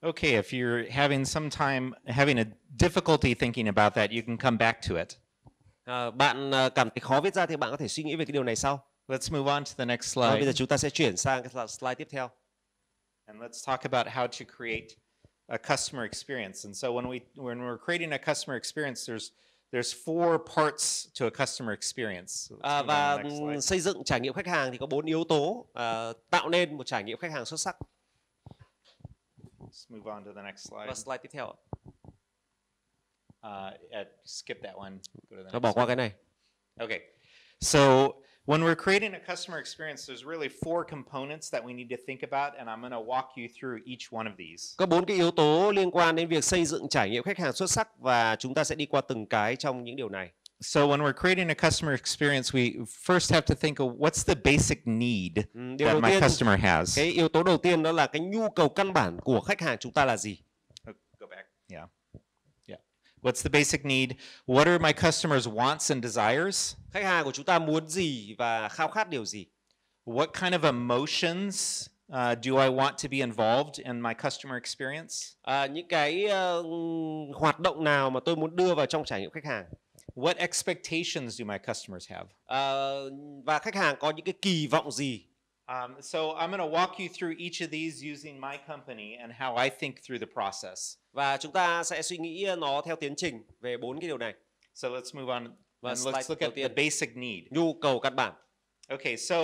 Okay, if you're having a difficulty thinking about that, you can come back to it. Bạn cảm thấy khó viết ra thì bạn có thể suy nghĩ về cái điều này sau. Let's move on to the next slide. Bây giờ chúng ta sẽ chuyển sang cái slide tiếp theo. And let's talk about how to create a customer experience. And so when we're creating a customer experience, there's four parts to a customer experience. Và xây dựng trải nghiệm khách hàng thì có 4 yếu tố tạo nên một trải nghiệm khách hàng xuất sắc. Let's move on to the next slide. Và slide tiếp theo. Skip that one. Go to the Nó next bỏ qua one. cái này. Okay. So when we're creating a customer experience, there's really 4 components that we need to think about, and I'm going to walk you through each one of these. Có 4 cái yếu tố liên quan đến việc xây dựng trải nghiệm khách hàng xuất sắc và chúng ta sẽ đi qua từng cái trong những điều này. So when we're creating a customer experience, we first have to think of what's the basic need that my customer has. Cái yếu tố đầu tiên đó là cái nhu cầu căn bản của khách hàng chúng ta là gì? Go back. Yeah. What's the basic need? What are my customers' wants and desires? Khách hàng của chúng ta muốn gì và khao khát điều gì? What kind of emotions do I want to be involved in my customer experience? Những cái hoạt động nào mà tôi muốn đưa vào trong trải nghiệm khách hàng? What expectations do my customers have? Và khách hàng có những cái kỳ vọng gì? So I'm going to walk you through each of these using my company and how I think through the process. Và chúng ta sẽ suy nghĩ nó theo tiến trình về 4 cái điều này. So let's move on and let's slide look đầu at the tiên. basic need. Nhu cầu căn bản. Okay, so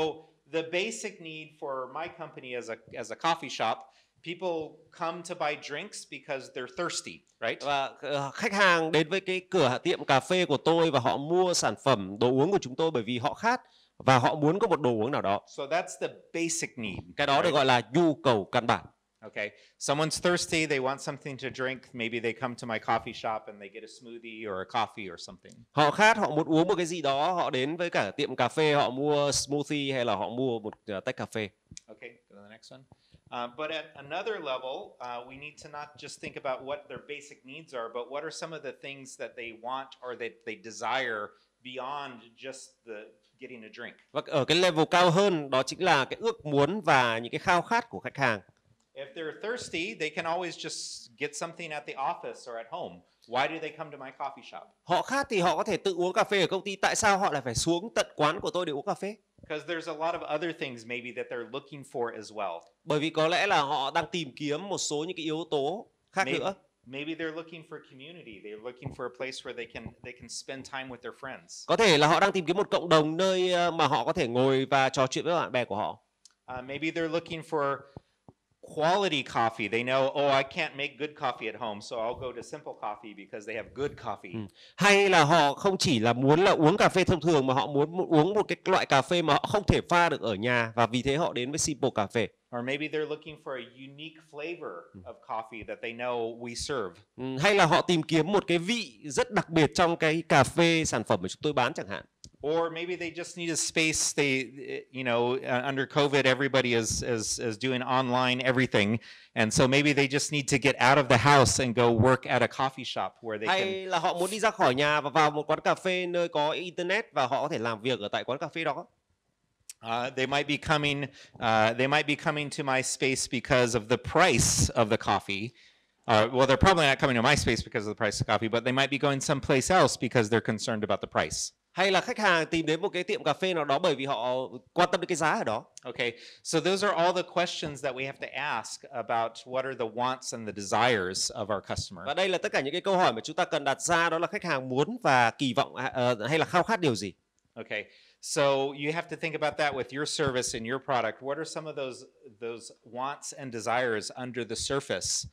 the basic need for my company as a coffee shop, people come to buy drinks because they're thirsty, right? Và khách hàng đến với cái cửa tiệm cà phê của tôi và họ mua sản phẩm đồ uống của chúng tôi bởi vì họ khát và họ muốn có một đồ uống nào đó. So that's the basic need. Cái đó được gọi là nhu cầu căn bản. Okay, someone's thirsty, they want something to drink, maybe they come to my coffee shop and they get a smoothie or a coffee or something. Họ khát, họ muốn uống một cái gì đó, họ đến với cả tiệm cà phê, họ mua smoothie hay là họ mua một tách cà phê. Okay, go to the next one. But at another level, we need to not just think about what their basic needs are, but what are some of the things that they want or that they desire beyond just the getting a drink. Và ở cái level cao hơn, đó chính là cái ước muốn và những cái khao khát của khách hàng. If they're thirsty, they can always just get something at the office or at home. Why do they come to my coffee shop? Họ khát thì họ có thể tự uống cà phê ở công ty. Tại sao họ lại phải xuống tận quán của tôi để uống cà phê? Because there's a lot of other things maybe that they're looking for as well. Bởi vì có lẽ là họ đang tìm kiếm một số những cái yếu tố khác nữa. Maybe they're looking for community. They're looking for a place where they can spend time with their friends. Có thể là họ đang tìm kiếm một cộng đồng nơi mà họ có thể ngồi và trò chuyện với bạn bè của họ. Maybe they're looking for quality coffee. They know, oh, I can't make good coffee at home, so I'll go to Simple Coffee because they have good coffee. Hay là họ không chỉ là muốn là uống cà phê thông thường mà họ muốn uống một cái loại cà phê mà họ không thể pha được ở nhà và vì thế họ đến với Simple Cà phê. Or maybe they're looking for a unique flavor of coffee that they know we serve. Hay là họ tìm kiếm một cái vị rất đặc biệt trong cái cà phê sản phẩm mà chúng tôi bán chẳng hạn. Or maybe they just need a space. They, under COVID, everybody is doing online everything, and so maybe they just need to get out of the house and go work at a coffee shop where they Hay là họ muốn đi ra khỏi nhà và vào một quán cà phê nơi có internet và họ có thể làm việc ở tại quán cà phê đó. They might be coming to my space because of the price of the coffee. Well, they're probably not coming to my space because of the price of coffee, but they might be going someplace else because they're concerned about the price. Hay là khách hàng tìm đến một cái tiệm cà phê nào đó bởi vì họ quan tâm đến cái giá ở đó. Okay, so those are all the questions that we have to ask about what are the wants and the desires of our customer. Và đây là tất cả những cái câu hỏi mà chúng ta cần đặt ra, đó là khách hàng muốn và kỳ vọng hay là khao khát điều gì. Okay, so you have to think about that with your service and your product. What are some of those wants and desires under the surface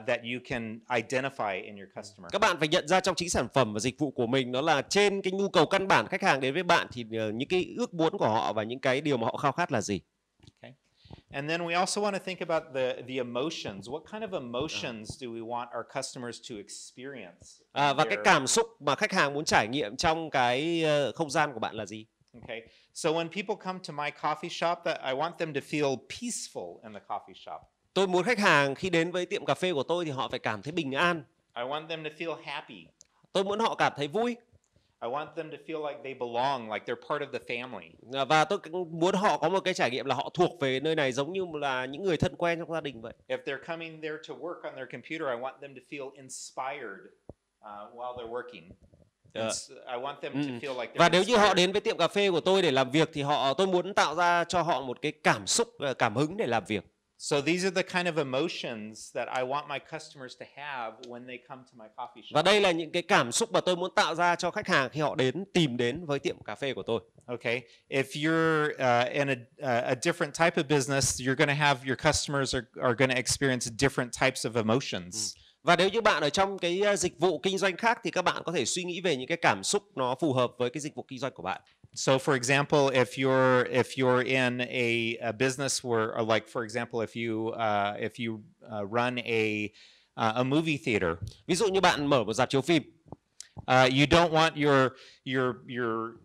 that you can identify in your customer? Các bạn phải nhận ra trong chính sản phẩm và dịch vụ của mình, đó là trên cái nhu cầu căn bản khách hàng đến với bạn thì những cái ước muốn của họ và những cái điều mà họ khao khát là gì. Okay. And then we also want to think about the emotions. What kind of emotions do we want our customers to experience? Và cái cảm xúc mà khách hàng muốn trải nghiệm trong cái không gian của bạn là gì? Okay. So when people come to my coffee shop, I want them to feel peaceful in the coffee shop. Tôi muốn khách hàng khi đến với tiệm cà phê của tôi thì họ phải cảm thấy bình an. I want them to feel happy. Tôi muốn họ cảm thấy vui. I want them to feel like they belong, like they're part of the family. Và tôi muốn họ có một cái trải nghiệm là họ thuộc về nơi này giống như là những người thân quen trong gia đình vậy. If they're coming there to work on their computer, I want them to feel inspired while they're working. I want them to feel like they're Và nếu như họ inspired. đến với tiệm cà phê của tôi để làm việc thì tôi muốn tạo ra cho họ một cái cảm xúc, cảm hứng để làm việc. So these are the kind of emotions that I want my customers to have when they come to my coffee shop. Và đây là những cái cảm xúc mà tôi muốn tạo ra cho khách hàng khi họ tìm đến với tiệm cà phê của tôi. Okay, if you're in a different type of business, you're going to have your customers are going to experience different types of emotions. Và nếu như bạn ở trong cái dịch vụ kinh doanh khác thì các bạn có thể suy nghĩ về những cái cảm xúc nó phù hợp với cái dịch vụ kinh doanh của bạn. So, for example, if you're in a business where, or like for example, if you run a movie theater, Ví dụ như bạn mở một rạp chiếu phim, you don't want your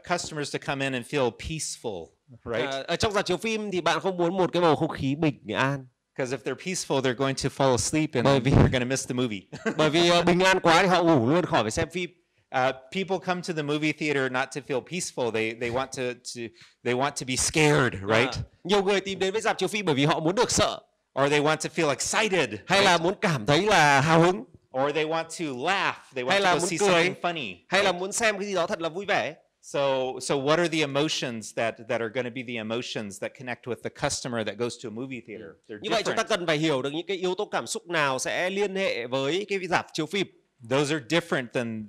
customers to come in and feel peaceful, right? ở trong rạp chiếu phim thì bạn không muốn một cái bầu không khí bình an. Because if they're peaceful, they're going to fall asleep and Bởi vì- they're going to miss the movie. Bởi vì bình an quá thì họ ngủ luôn khỏi phải xem phim. People come to the movie theater not to feel peaceful. They want to be scared, right? Nhiều người tìm đến với rạp chiếu phim bởi vì họ muốn được sợ, Or they want to feel excited, hay là muốn cảm thấy là hào hứng, or they want to laugh. They hay want là to go muốn see cười, something funny. hay là muốn xem cái gì đó thật là vui vẻ. So what are the emotions that are going to be the emotions that connect with the customer that goes to a movie theater? They're Như vậy chúng ta different. cần phải hiểu được những cái yếu tố cảm xúc nào sẽ liên hệ với cái rạp chiếu phim. Those are different than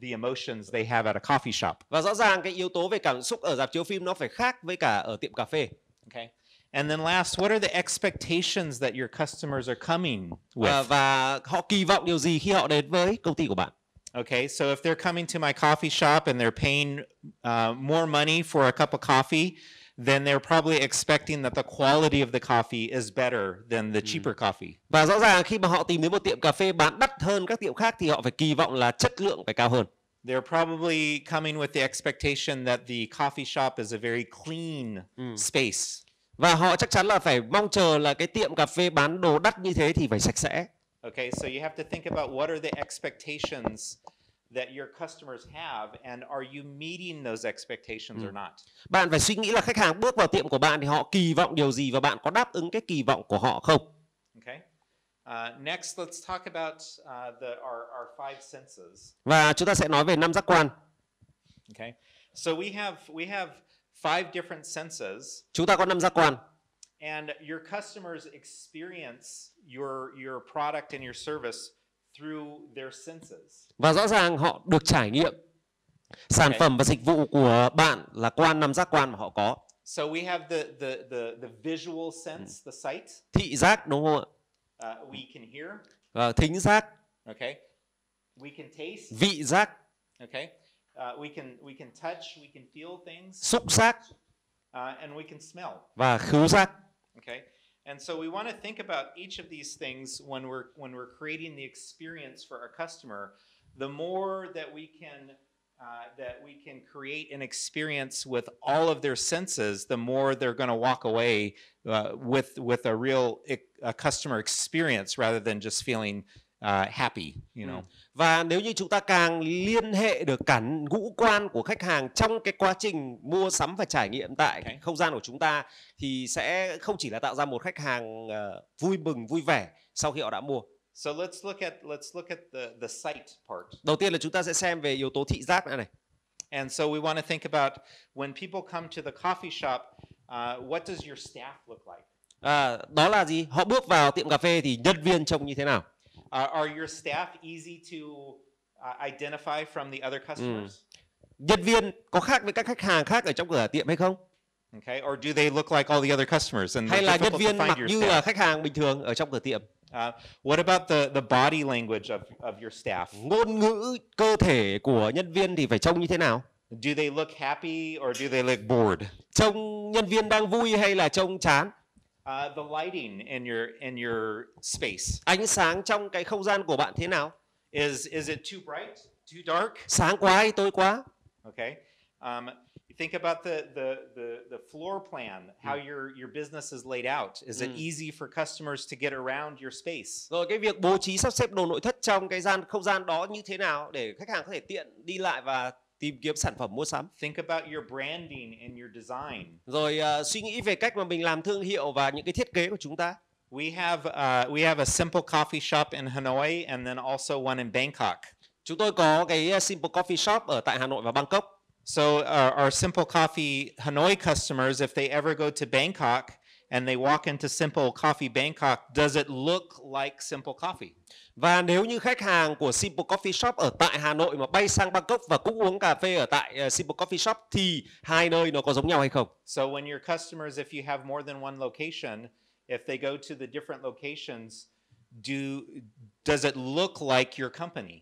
the emotions they have at a coffee shop. Và rõ ràng cái yếu tố về cảm xúc ở rạp chiếu phim nó phải khác với cả ở tiệm cà phê. Okay. And then last, what are the expectations that your customers are coming with? Và họ kỳ vọng điều gì khi họ đến với công ty của bạn? Okay, so if they're coming to my coffee shop and they're paying more money for a cup of coffee, then they're probably expecting that the quality of the coffee is better than the cheaper coffee. Và rõ ràng khi mà họ tìm đến một tiệm cà phê bán đắt hơn các tiệm khác thì họ phải kỳ vọng là chất lượng phải cao hơn. They're probably coming with the expectation that the coffee shop is a very clean space. Và họ chắc chắn là phải mong chờ là cái tiệm cà phê bán đồ đắt như thế thì phải sạch sẽ. Okay, so you have to think about what are the expectations that your customers have, and are you meeting those expectations or not? Bạn phải suy nghĩ là khách hàng bước vào tiệm của bạn thì họ kỳ vọng điều gì và bạn có đáp ứng cái kỳ vọng của họ không? Okay. Next, let's talk about our five senses. Và chúng ta sẽ nói về 5 giác quan. Okay. So we have five different senses, Chúng ta có 5 giác quan. and your customers experience your product and your service through their senses. Và rõ ràng họ được trải nghiệm sản phẩm và dịch vụ của bạn là qua 5 giác quan mà họ có. So we have the visual sense, the sight. Thị giác, đúng không ạ? We can hear. Thính giác, Okay. We can taste. vị giác, Okay. We can touch. We can feel things. xúc giác And we can smell. và khứu giác. Okay. And so we want to think about each of these things when we're creating the experience for our customer. The more that we can create an experience with all of their senses, the more they're going to walk away with a real customer experience rather than just feeling happy, you know. Và nếu như chúng ta càng liên hệ được cả ngũ quan của khách hàng trong cái quá trình mua sắm và trải nghiệm tại không gian của chúng ta thì sẽ không chỉ là tạo ra một khách hàng vui mừng, vui vẻ sau khi họ đã mua. So let's look at the sight part. Đầu tiên là chúng ta sẽ xem về yếu tố thị giác này. And so we want to think about when people come to the coffee shop, what does your staff look like? Đó là gì? Họ bước vào tiệm cà phê thì nhân viên trông như thế nào? Are your staff easy to identify from the other customers? Nhân viên có khác với các khách hàng khác ở trong cửa tiệm hay không? Okay, or do they look like all the other customers and Hay it's là nhân difficult viên to mặc find your như là staff? khách hàng bình thường ở trong cửa tiệm? What about the body language of your staff? Ngôn ngữ cơ thể của nhân viên thì phải trông như thế nào? Do they look happy or do they look bored? Trông nhân viên đang vui hay là trông chán? The lighting in your space. Ánh sáng trong cái không gian của bạn thế nào? Is it too bright? Too dark? Sáng quá hay tối quá? Okay. You think about the floor plan, how your business is laid out. Is it easy for customers to get around your space? Rồi cái việc bố trí sắp xếp đồ nội thất trong cái không gian đó như thế nào để khách hàng có thể tiện đi lại và tìm kiếm sản phẩm mua sắm. Think about your branding and your design. Rồi suy nghĩ về cách mà mình làm thương hiệu và những cái thiết kế của chúng ta. We have a simple coffee shop in Hanoi and then also one in Bangkok. Chúng tôi có cái Simple Coffee Shop ở tại Hà Nội và Bangkok. So our Simple Coffee Hanoi customers, if they ever go to Bangkok and they walk into Simple Coffee Bangkok, does it look like Simple Coffee? Và nếu như khách hàng của Simple Coffee Shop ở tại Hà Nội mà bay sang Bangkok và cũng uống cà phê ở tại Simple Coffee Shop thì hai nơi nó có giống nhau hay không? So when your customers, if you have more than one location, if they go to the different locations, does it look like your company?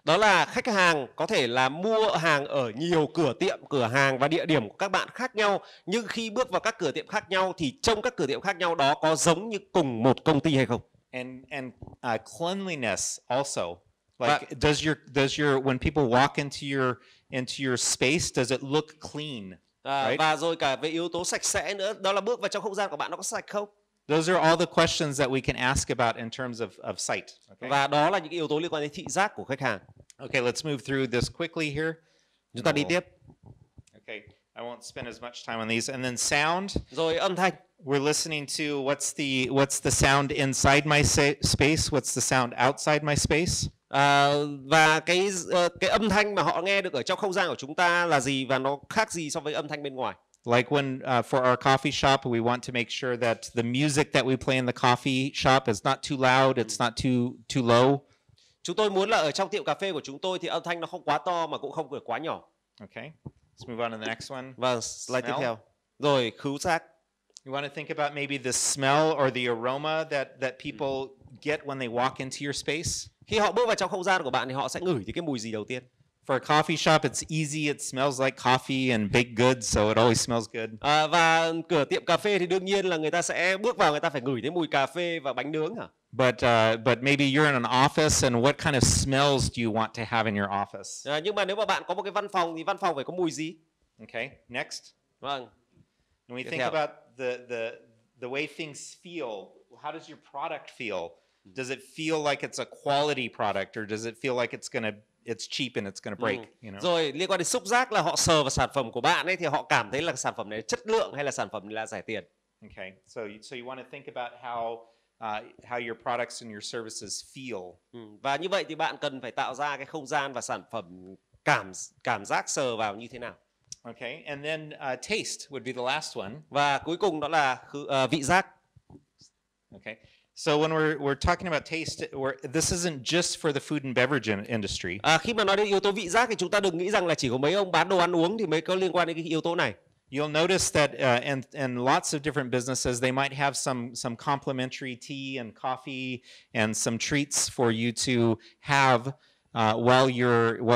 Đó là khách hàng có thể là mua hàng ở nhiều cửa tiệm, cửa hàng và địa điểm của các bạn khác nhau, nhưng khi bước vào các cửa tiệm khác nhau thì trong các cửa tiệm khác nhau đó có giống như cùng một công ty hay không? And cleanliness also. Like, does your when people walk into your space, does it look clean? Right? Và rồi cả về yếu tố sạch sẽ nữa, đó là bước vào trong không gian của bạn nó có sạch không? Those are all the questions that we can ask about in terms of sight. Okay? Và đó là những yếu tố liên quan đến thị giác của khách hàng. Okay, let's move through this quickly here. Chúng ta đi tiếp. Okay, I won't spend as much time on these. And then sound. Rồi âm thanh. We're listening to what's the sound inside my space, what's the sound outside my space. Và cái âm thanh mà họ nghe được ở trong không gian của chúng ta là gì và nó khác gì so với âm thanh bên ngoài. Like when for our coffee shop, we want to make sure that the music that we play in the coffee shop is not too loud, it's not too low. Chúng tôi muốn là ở trong tiệm cà phê của chúng tôi thì âm thanh nó không quá to mà cũng không quá nhỏ. Okay. Let's move on to the next one. Và slide tiếp theo. Rồi khứu giác. You want to think about maybe the smell or the aroma that people get when they walk into your space. Khi họ bước vào trong không gian của bạn thì họ sẽ ngửi thấy cái mùi gì đầu tiên? For a coffee shop, it's easy. It smells like coffee and baked goods, so it always smells good. Và cửa tiệm cà phê thì đương nhiên là người ta sẽ bước vào, người ta phải ngửi thấy mùi cà phê và bánh nướng hả? But maybe you're in an office, and what kind of smells do you want to have in your office? Nhưng mà nếu mà bạn có một cái văn phòng thì văn phòng phải có mùi gì? Okay, next. Vâng. When we think about the way things feel, how does your product feel? Does it feel like it's a quality product, or does it feel like it's cheap and it's gonna break? You know? Rồi liên quan đến xúc giác là họ sờ vào sản phẩm của bạn ấy thì họ cảm thấy là sản phẩm này chất lượng hay là sản phẩm này là rẻ tiền. Okay, so you want to think about how your products and your services feel. Và như vậy thì bạn cần phải tạo ra cái không gian và sản phẩm cảm giác sờ vào như thế nào. Okay, and then taste would be the last one. Và cuối cùng đó là vị giác. Okay. So when we're talking about taste, this isn't just for the food and beverage industry. Khi mà nói đến yếu tố vị giác thì chúng ta đừng nghĩ rằng là chỉ có mấy ông bán đồ ăn uống thì mới có liên quan đến cái yếu tố này. You'll notice that in lots of different businesses, they might have some complimentary tea and coffee and some treats for you to have while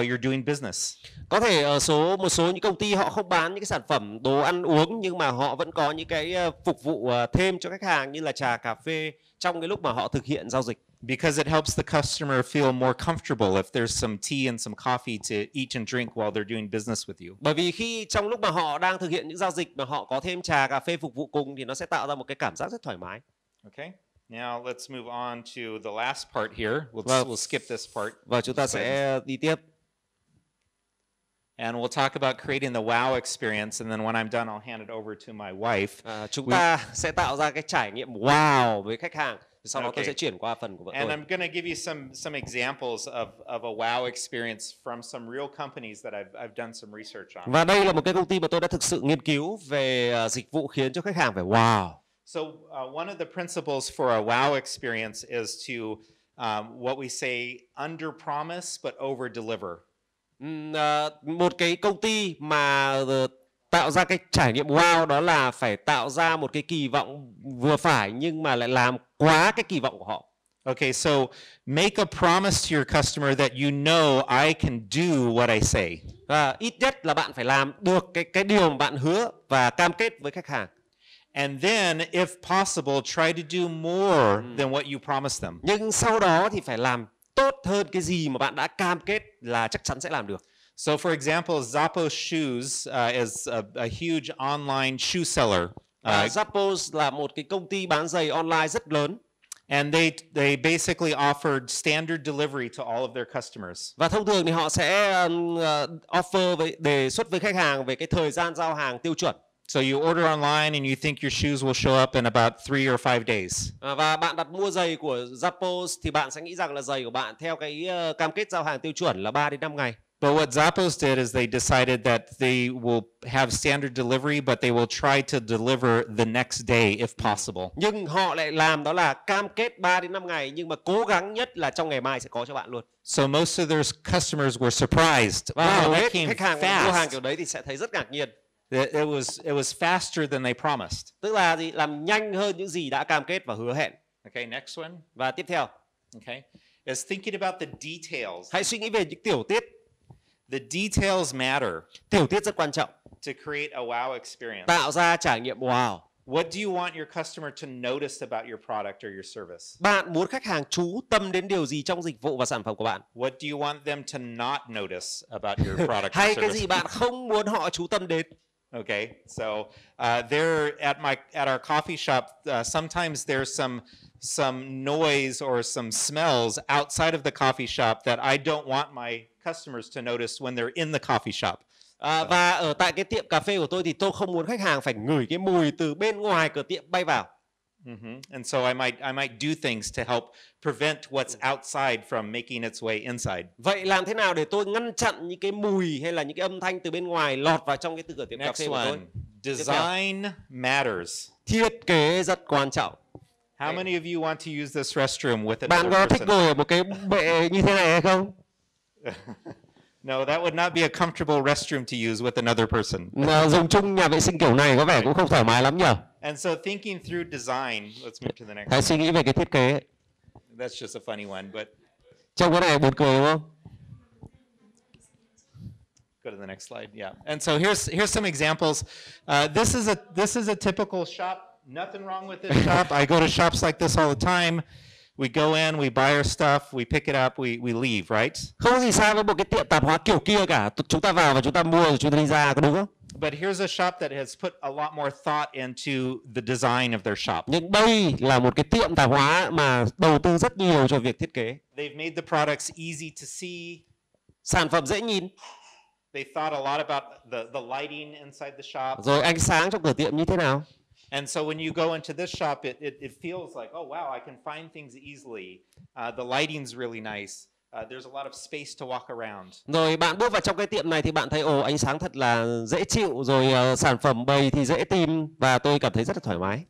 you're doing business. Có thể ở một số những công ty họ không bán những cái sản phẩm đồ ăn uống nhưng mà họ vẫn có những cái phục vụ thêm cho khách hàng như là trà cà phê trong cái lúc mà họ thực hiện giao dịch. Because it helps the customer feel more comfortable if there's some tea and some coffee to eat and drink while they're doing business with you. Bởi vì khi trong lúc mà họ đang thực hiện những giao dịch mà họ có thêm trà cà phê phục vụ cùng thì nó sẽ tạo ra một cái cảm giác rất thoải mái. Okay. Now let's move on to the last part here. We'll skip this part. Và chúng ta sẽ đi tiếp. And we'll talk about creating the wow experience, and then when I'm done, I'll hand it over to my wife. Chúng ta sẽ tạo ra cái trải nghiệm wow với khách hàng. Sau đó tôi sẽ chuyển qua phần của vợ tôi. And I'm going to give you some examples of a wow experience from some real companies that I've done some research on. Và đây là một cái công ty mà tôi đã thực sự nghiên cứu về dịch vụ khiến cho khách hàng phải wow. So one of the principles for a wow experience is to what we say under promise but over deliver. Một cái công ty mà tạo ra cái trải nghiệm wow đó là phải tạo ra một cái kỳ vọng vừa phải nhưng mà lại làm quá cái kỳ vọng của họ. Okay, so make a promise to your customer that you know I can do what I say. Ít nhất là bạn phải làm được cái điều mà bạn hứa và cam kết với khách hàng. And then, if possible, try to do more than what you promised them. Nhưng sau đó thì phải làm tốt hơn cái gì mà bạn đã cam kết là chắc chắn sẽ làm được. So, for example, Zappos Shoes is a huge online shoe seller. Zappos là một cái công ty bán giày online rất lớn. And they basically offered standard delivery to all of their customers. Và thông thường thì họ sẽ đề xuất với khách hàng về cái thời gian giao hàng tiêu chuẩn. So you order online and you think your shoes will show up in about 3 or 5 days. Và bạn đặt mua giày của Zappos thì bạn sẽ nghĩ rằng là giày của bạn theo cái cam kết giao hàng tiêu chuẩn là 3 đến 5 ngày. But what Zappos did is they decided that they will have standard delivery, but they will try to deliver the next day if possible. Nhưng họ lại làm đó là cam kết 3 đến 5 ngày nhưng mà cố gắng nhất là trong ngày mai sẽ có cho bạn luôn. So most of their customers were surprised. Wow, that came fast. Khách hàng mua hàng kiểu đấy thì sẽ thấy rất ngạc nhiên. It was faster than they promised. Tức là gì? Làm nhanh hơn những gì đã cam kết và hứa hẹn. Okay, next one. Và tiếp theo. Okay. is thinking about the details. Hãy suy nghĩ về những tiểu tiết. The details matter Tiểu tiết rất quan trọng. to create a wow experience. Tạo ra trải nghiệm wow. What do you want your customer to notice about your product or your service? Bạn muốn khách hàng chú tâm đến điều gì trong dịch vụ và sản phẩm của bạn? What do you want them to not notice about your product or Hay service? cái gì bạn không muốn họ chú tâm đến? Okay, so there at our coffee shop, sometimes there's some noise or some smells outside of the coffee shop that I don't want my customers to notice when they're in the coffee shop. Và ở tại cái tiệm cà phê của tôi thì tôi không muốn khách hàng phải ngửi cái mùi từ bên ngoài cửa tiệm bay vào. And so I might do things to help prevent what's outside from making its way inside. Vậy làm thế nào để tôi ngăn chặn những cái mùi hay là những cái âm thanh từ bên ngoài lọt vào trong cái cửa tiệm cà Next phê của tôi? one, design matters. Thiết kế rất quan trọng. How many of you want to use this restroom with Bạn another có thích person? ngồi ở một cái bệ như thế này hay không? No, that would not be a comfortable restroom to use with another person. Dùng chung nhà vệ sinh kiểu này có vẻ cũng không thoải mái lắm nhỉ? And so thinking through design, let's move to the next Hãy suy nghĩ về cái thiết kế. That's just a funny one, but Trong cái này buồn cười đúng không? go to the next slide. Yeah. And so here's some examples. This is a typical shop. Nothing wrong with this shop. I go to shops like this all the time. We go in, we buy our stuff, we pick it up, we leave, right? Không có gì sai với một cái tiệm tạp hóa kiểu kia cả. Chúng ta vào và chúng ta mua rồi chúng ta đi ra, có đúng không? But here's a shop that has put a lot more thought into the design of their shop. Nhưng đây là một cái tiệm tạp hóa mà đầu tư rất nhiều cho việc thiết kế. They've made the products easy to see. Sản phẩm dễ nhìn. They thought a lot about the lighting inside the shop. Rồi ánh sáng trong cửa tiệm như thế nào? And so when you go into this shop, it feels like, oh wow, I can find things easily. The lighting's really nice. There's a lot of space to walk around. Rồi bạn bước vào trong cái tiệm này thì bạn thấy ánh sáng thật là dễ chịu, rồi sản phẩm bày thì dễ tìm và tôi cảm thấy rất là thoải mái.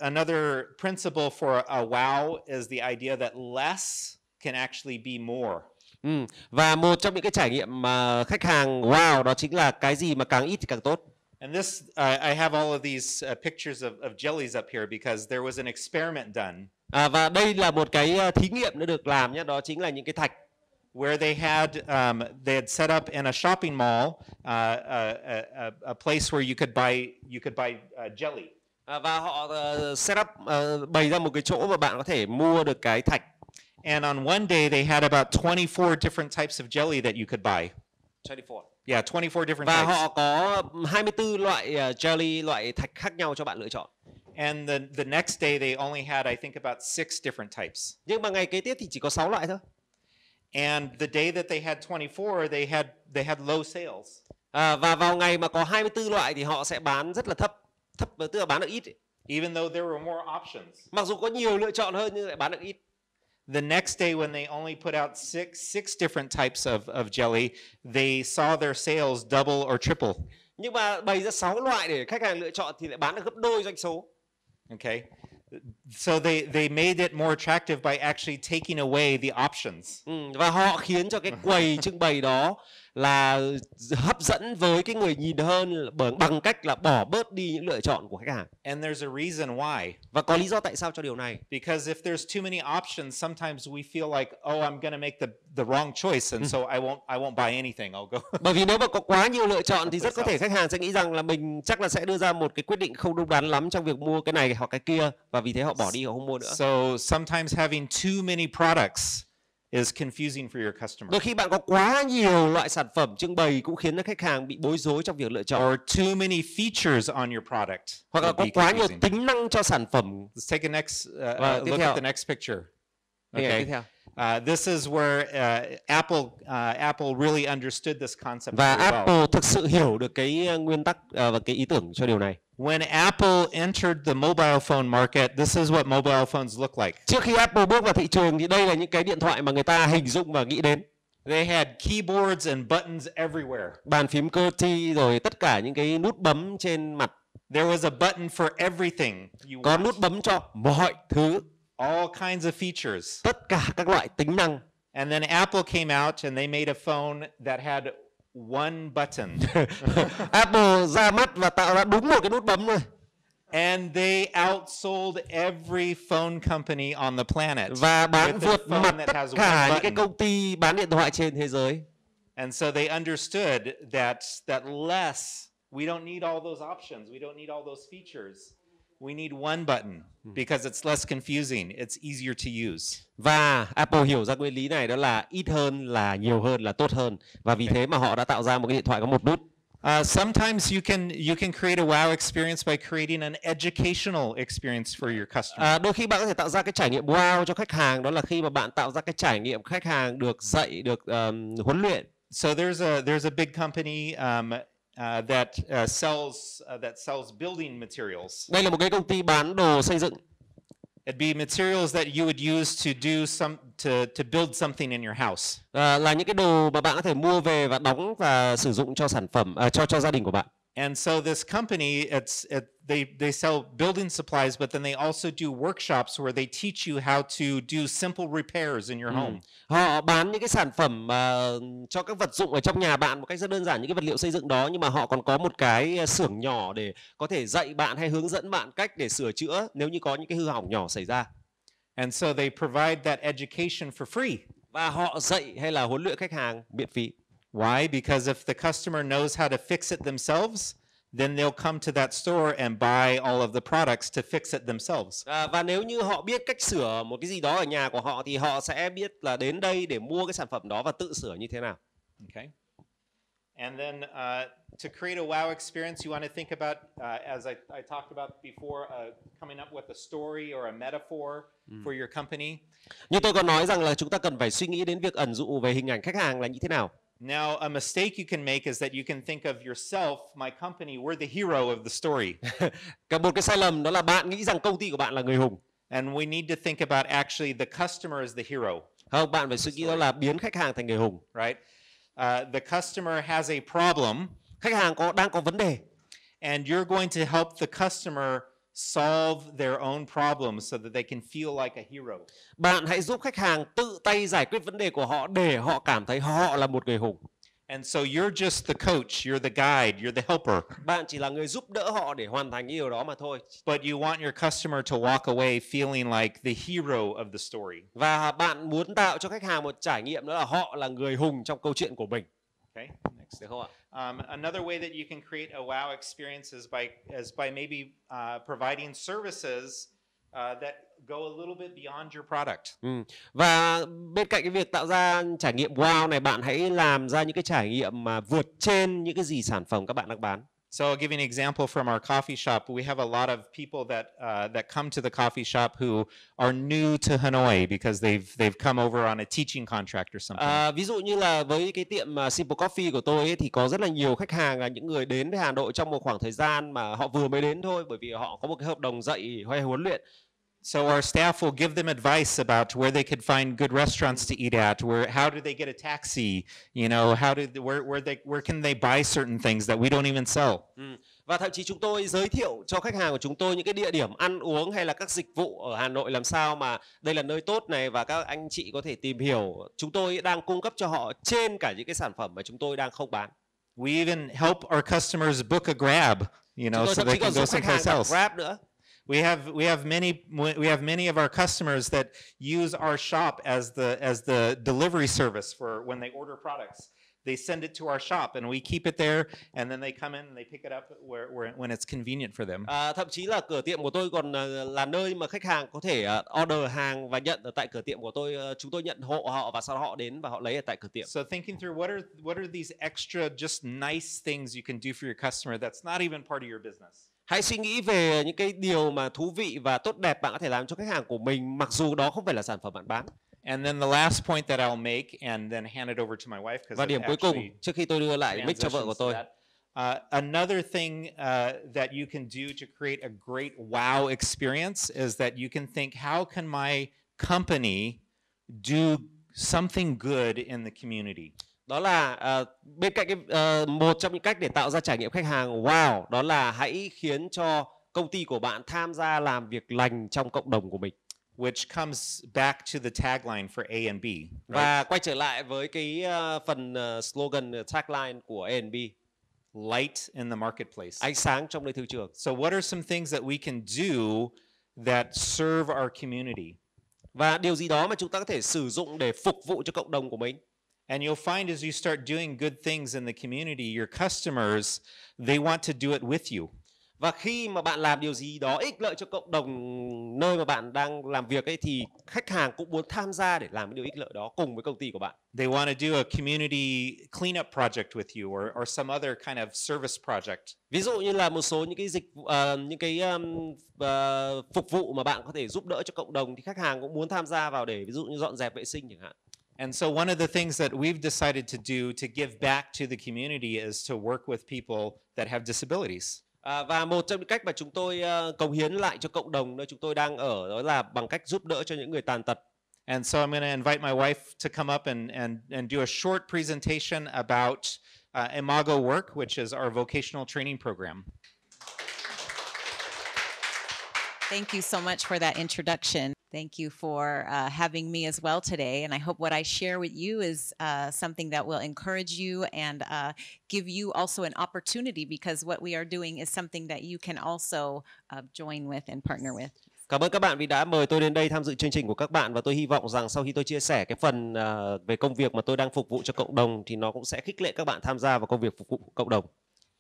Another principle for a wow is the idea that less can actually be more. Và một trong những cái trải nghiệm mà khách hàng wow đó chính là cái gì mà càng ít thì càng tốt. And this, I have all of these pictures of jellies up here because there was an experiment done. Và đây là một cái thí nghiệm đã được làm nhé, đó chính là những cái thạch. Where they had set up in a shopping mall, a place where you could buy jelly. Và họ set up bày ra một cái chỗ mà bạn có thể mua được cái thạch. And on one day they had about 24 different types of jelly that you could buy. 24. Yeah, 24 different Và types. họ có 24 loại jelly, loại thạch khác nhau cho bạn lựa chọn. And the next day they only had, I think, about 6 different types. Nhưng mà ngày kế tiếp thì chỉ có 6 loại thôi. And the day that they had 24, they had low sales. Và vào ngày mà có 24 loại thì họ sẽ bán rất là thấp, tức là bán được ít. Even though there were more options. Mặc dù có nhiều lựa chọn hơn nhưng lại bán được ít. The next day when they only put out six different types of jelly, they saw their sales double or triple. Nhưng mà bày ra 6 loại để khách hàng lựa chọn thì lại bán được gấp đôi doanh số. Okay. So they made it more attractive by actually taking away the options. Và họ khiến cho cái quầy trưng bày đó là hấp dẫn với cái người nhìn hơn bằng cách là bỏ bớt đi những lựa chọn của khách hàng. And there's a reason why. Và có lý do tại sao cho điều này. Because if there's too many options, sometimes we feel like, oh, I'm going to make the wrong choice, and so I won't buy anything. I'll go. Bởi vì nếu mà có quá nhiều lựa chọn thì rất có thể khách hàng sẽ nghĩ rằng là mình chắc là sẽ đưa ra một cái quyết định không đúng đắn lắm trong việc mua cái này hoặc cái kia, và vì thế họ bỏ đi, họ không mua nữa. So sometimes having too many products is confusing for your customer. Đôi khi bạn có quá nhiều loại sản phẩm trưng bày cũng khiến cho khách hàng bị bối rối trong việc lựa chọn. Or too many features on your product. Hoặc là có quá nhiều tính năng cho sản phẩm. Let's take a next look at the next picture. Okay. This is where Apple really understood this concept. Và Apple thực sự hiểu được cái nguyên tắc và cái ý tưởng cho điều này. When Apple entered the mobile phone market, this is what mobile phones look like. Trước khi Apple bước vào thị trường thì đây là những cái điện thoại mà người ta hình dung và nghĩ đến. They had keyboards and buttons everywhere. Bàn phím QWERTY rồi tất cả những cái nút bấm trên mặt. There was a button for everything. Có nút bấm cho mọi thứ. All kinds of features. Tất cả các loại tính năng. And then Apple came out and they made a phone that had one button. Apple ra mắt và tạo ra đúng một cái nút bấm thôi. And they outsold every phone company on the planet. Và bán with the vượt phone mặt that tất has cả one những cái button. công ty bán điện thoại trên thế giới. And so they understood that we don't need all those options. We don't need all those features. We need one button because it's less confusing. It's easier to use. Và Apple hiểu ra nguyên lý này, đó là ít hơn là nhiều hơn là tốt hơn. Và vì thế mà họ đã tạo ra một cái điện thoại có một nút. Sometimes you can create a wow experience by creating an educational experience for your customer. Đôi khi bạn có thể tạo ra cái trải nghiệm wow cho khách hàng, đó là khi mà bạn tạo ra cái trải nghiệm khách hàng được dạy, được huấn luyện. So there's a big company that sells building materials. Đây là một cái công ty bán đồ xây dựng. It'd be materials that you would use to build something in your house. Là những cái đồ mà bạn có thể mua về và đóng và sử dụng cho sản phẩm cho gia đình của bạn. And so this company, they sell building supplies, but then they also do workshops where they teach you how to do simple repairs in your home. Họ bán những cái sản phẩm cho các vật dụng ở trong nhà bạn một cách rất đơn giản, những cái vật liệu xây dựng đó, nhưng mà họ còn có một cái xưởng nhỏ để có thể dạy bạn hay hướng dẫn bạn cách để sửa chữa nếu như có những cái hư hỏng nhỏ xảy ra. And so they provide that education for free. Và họ dạy hay là huấn luyện khách hàng miễn phí. Why? Because if the customer knows how to fix it themselves, then they'll come to that store and buy all of the products to fix it themselves. Và nếu như họ biết cách sửa một cái gì đó ở nhà của họ thì họ sẽ biết là đến đây để mua cái sản phẩm đó và tự sửa như thế nào. Okay. And then to create a wow experience, you want to think about, as I talked about before, coming up with a story or a metaphor for your company. Như tôi có nói rằng là chúng ta cần phải suy nghĩ đến việc ẩn dụ về hình ảnh khách hàng là như thế nào. Now, a mistake you can make is that you can think of yourself, my company, we're the hero of the story. Một cái sai lầm đó là bạn nghĩ rằng công ty của bạn là người hùng. And we need to think about actually the customer is the hero. Không, bạn phải suy nghĩ đó là biến khách hàng thành người hùng. Right? The customer has a problem. Khách hàng đang có vấn đề. And you're going to help the customer solve their own problems so that they can feel like a hero. Bạn hãy giúp khách hàng tự tay giải quyết vấn đề của họ để họ cảm thấy họ là một người hùng. And so you're just the coach, you're the guide, you're the helper. Bạn chỉ là người giúp đỡ họ để hoàn thành cái điều đó mà thôi. But you want your customer to walk away feeling like the hero of the story. Và bạn muốn tạo cho khách hàng một trải nghiệm đó là họ là người hùng trong câu chuyện của mình. Okay, next. Được không ạ? Another way that you can create a wow experience is by maybe providing services that go a little bit beyond your product. Và bên cạnh cái việc tạo ra trải nghiệm wow này, bạn hãy làm ra những cái trải nghiệm mà vượt trên những cái gì sản phẩm các bạn đang bán. So I'll give you an example from our coffee shop. We have a lot of people that come to the coffee shop who are new to Hanoi because they've come over on a teaching contract or something. Ví dụ như là với cái tiệm Simple Coffee của tôi ấy, thì có rất là nhiều khách hàng là những người đến với Hà Nội trong một khoảng thời gian mà họ vừa mới đến thôi, bởi vì họ có một cái hợp đồng dạy hay huấn luyện. So our staff will give them advice about where they could find good restaurants to eat at, how do they get a taxi, you know, where can they buy certain things that we don't even sell. Và thậm chí chúng tôi giới thiệu cho khách hàng của chúng tôi những cái địa điểm ăn uống hay là các dịch vụ ở Hà Nội làm sao mà đây là nơi tốt này và các anh chị có thể tìm hiểu. Chúng tôi đang cung cấp cho họ trên cả những cái sản phẩm mà chúng tôi đang không bán. We even help our customers book a Grab, you know, so they can go someplace else. Grab nữa. We have many of our customers that use our shop as the delivery service for when they order products. They send it to our shop and we keep it there, and then they come in and they pick it up when it's convenient for them. Thậm chí là cửa tiệm của tôi còn là nơi mà khách hàng có thể order hàng và nhận ở tại cửa tiệm của tôi. Chúng tôi nhận hộ họ và sau đó họ đến và họ lấy ở tại cửa tiệm. So thinking through what are these extra just nice things you can do for your customer that's not even part of your business. Hãy suy nghĩ về những cái điều mà thú vị và tốt đẹp bạn có thể làm cho khách hàng của mình, mặc dù đó không phải là sản phẩm bạn bán. And then the last point that I'll make and then hand it over to my wife, because và điểm cuối cùng trước khi tôi đưa lại mic cho vợ của tôi. Another thing that you can do to create a great wow experience is that you can think, how can my company do something good in the community? Đó là bên cạnh một trong những cách để tạo ra trải nghiệm khách hàng wow, đó là hãy khiến cho công ty của bạn tham gia làm việc lành trong cộng đồng của mình. Which comes back to the tagline for A and B. Right? Và quay trở lại với cái phần slogan tagline của A and B. light in the marketplace. ánh sáng trong nơi thị trường. So what are some things that we can do that serve our community? Và điều gì đó mà chúng ta có thể sử dụng để phục vụ cho cộng đồng của mình. And you'll find as you start doing good things in the community, your customers, they want to do it with you. Và khi mà bạn làm điều gì đó ích lợi cho cộng đồng nơi mà bạn đang làm việc ấy, thì khách hàng cũng muốn tham gia để làm cái điều ích lợi đó cùng với công ty của bạn. They want to do a community cleanup project with you, or some other kind of service project. Ví dụ như là một số những cái phục vụ mà bạn có thể giúp đỡ cho cộng đồng thì khách hàng cũng muốn tham gia vào để ví dụ như dọn dẹp vệ sinh chẳng hạn. And so one of the things that we've decided to do to give back to the community is to work with people that have disabilities. Và một trong những cách mà chúng tôi cống hiến lại cho cộng đồng nơi chúng tôi đang ở đó là bằng cách giúp đỡ cho những người tàn tật. And so I'm going to invite my wife to come up and do a short presentation about Imago Work, which is our vocational training program. Thank you so much for that introduction. Thank you for having me as well today. And I hope what I share with you is something that will encourage you and give you also an opportunity, because what we are doing is something that you can also join with and partner with. Cảm ơn các bạn vì đã mời tôi đến đây tham dự chương trình của các bạn, và tôi hy vọng rằng sau khi tôi chia sẻ cái phần về công việc mà tôi đang phục vụ cho cộng đồng thì nó cũng sẽ khích lệ các bạn tham gia vào công việc phục vụ cộng đồng.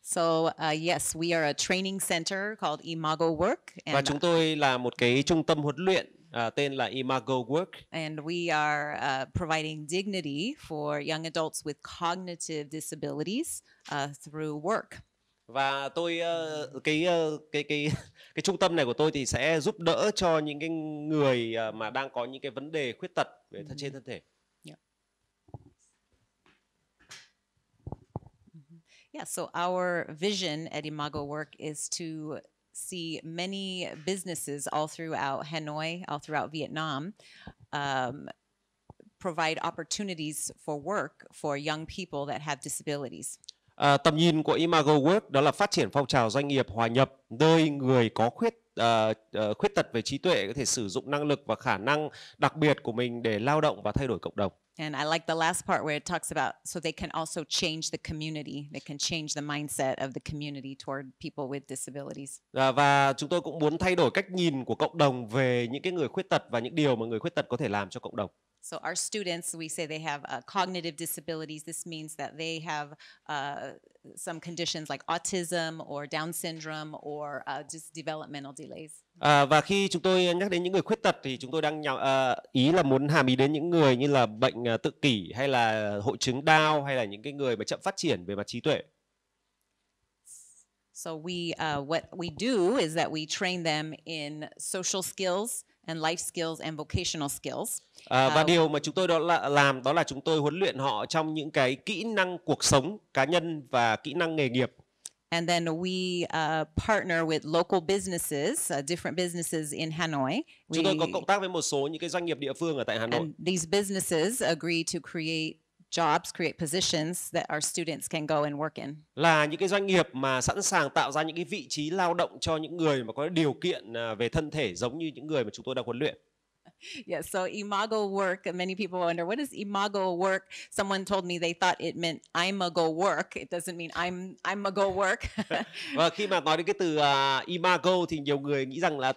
So yes, we are a training center called Imago Work. Và chúng tôi là một cái trung tâm huấn luyện tên là Imago Work. And we are providing dignity for young adults with cognitive disabilities through work. Và tôi cái trung tâm này của tôi thì sẽ giúp đỡ cho những cái người mà đang có những cái vấn đề khuyết tật về trên thân thể. Yeah, so our vision at Imago Work is to see many businesses all throughout Hanoi, all throughout Vietnam, provide opportunities for work for young people that have disabilities. Tầm nhìn của Imago Work đó là phát triển phong trào doanh nghiệp hòa nhập, nơi người có khuyết tật về trí tuệ có thể sử dụng năng lực và khả năng đặc biệt của mình để lao động và thay đổi cộng đồng. And I like the last part where it talks about so they can also change the community. They can change the mindset of the community toward people with disabilities. Và chúng tôi cũng muốn thay đổi cách nhìn của cộng đồng về những cái người khuyết tật và những điều mà người khuyết tật có thể làm cho cộng đồng. So our students, we say they have cognitive disabilities. This means that they have some conditions like autism or Down syndrome or just developmental delays. Và khi chúng tôi nhắc đến những người khuyết tật thì chúng tôi đang ý là muốn hàm ý đến những người như là bệnh tự kỷ hay là hội chứng Down hay là những cái người mà chậm phát triển về mặt trí tuệ. So what we do is that we train them in social skills and life skills and vocational skills. Và điều mà chúng tôi làm đó là chúng tôi huấn luyện họ trong những cái kỹ năng cuộc sống cá nhân và kỹ năng nghề nghiệp. And then we partner with local businesses, different businesses in Hanoi. Chúng tôi có cộng tác với một số những cái doanh nghiệp địa phương ở tại Hà Nội. And these businesses agree to create jobs, create positions that our students can go and work in. Là những cái doanh nghiệp mà sẵn sàng tạo ra những cái vị trí lao động cho những người mà có điều kiện về thân thể giống như những người mà chúng tôi đang huấn luyện. Yeah, so Imago Work, many people wonder, what is Imago Work? Someone told me they thought it meant Imago Work. It doesn't mean I'm a go work. Và khi mà nói đến cái từ Imago thì nhiều người nghĩ rằng là